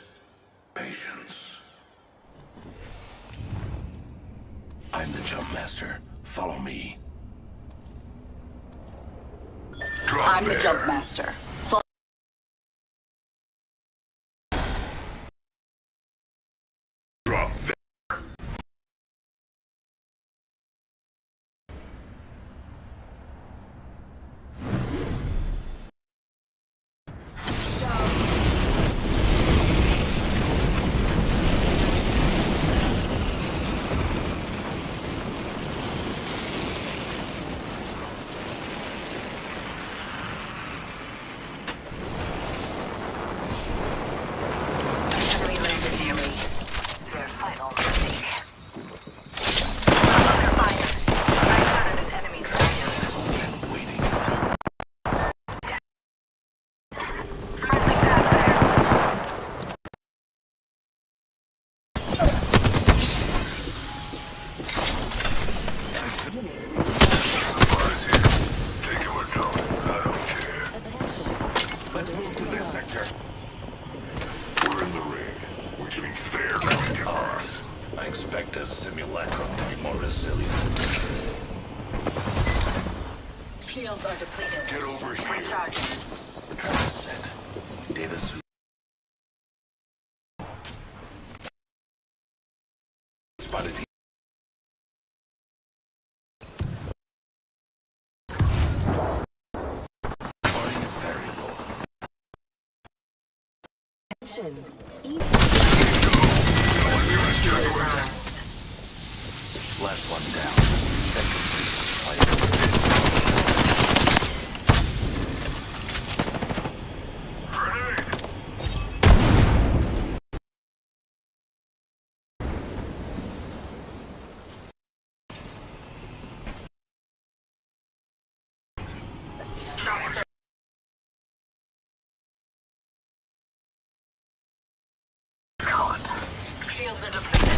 patience. I'm the jump master. Follow me. I'm the jump master. Drop there. Enemy landed near me. Their final mistake. Under fire. I spotted an enemy clear. Waiting. Friendly path there. Take him or don't. I don't care. Let's move to this sector. We're in the ring, which means they're coming to us. I expect a simulacrum to be more resilient. Shields are depleted. Get over here. Recharging. Trap set. Data suit. Spotted. Variable. Last one down. That completes Shields are depleted.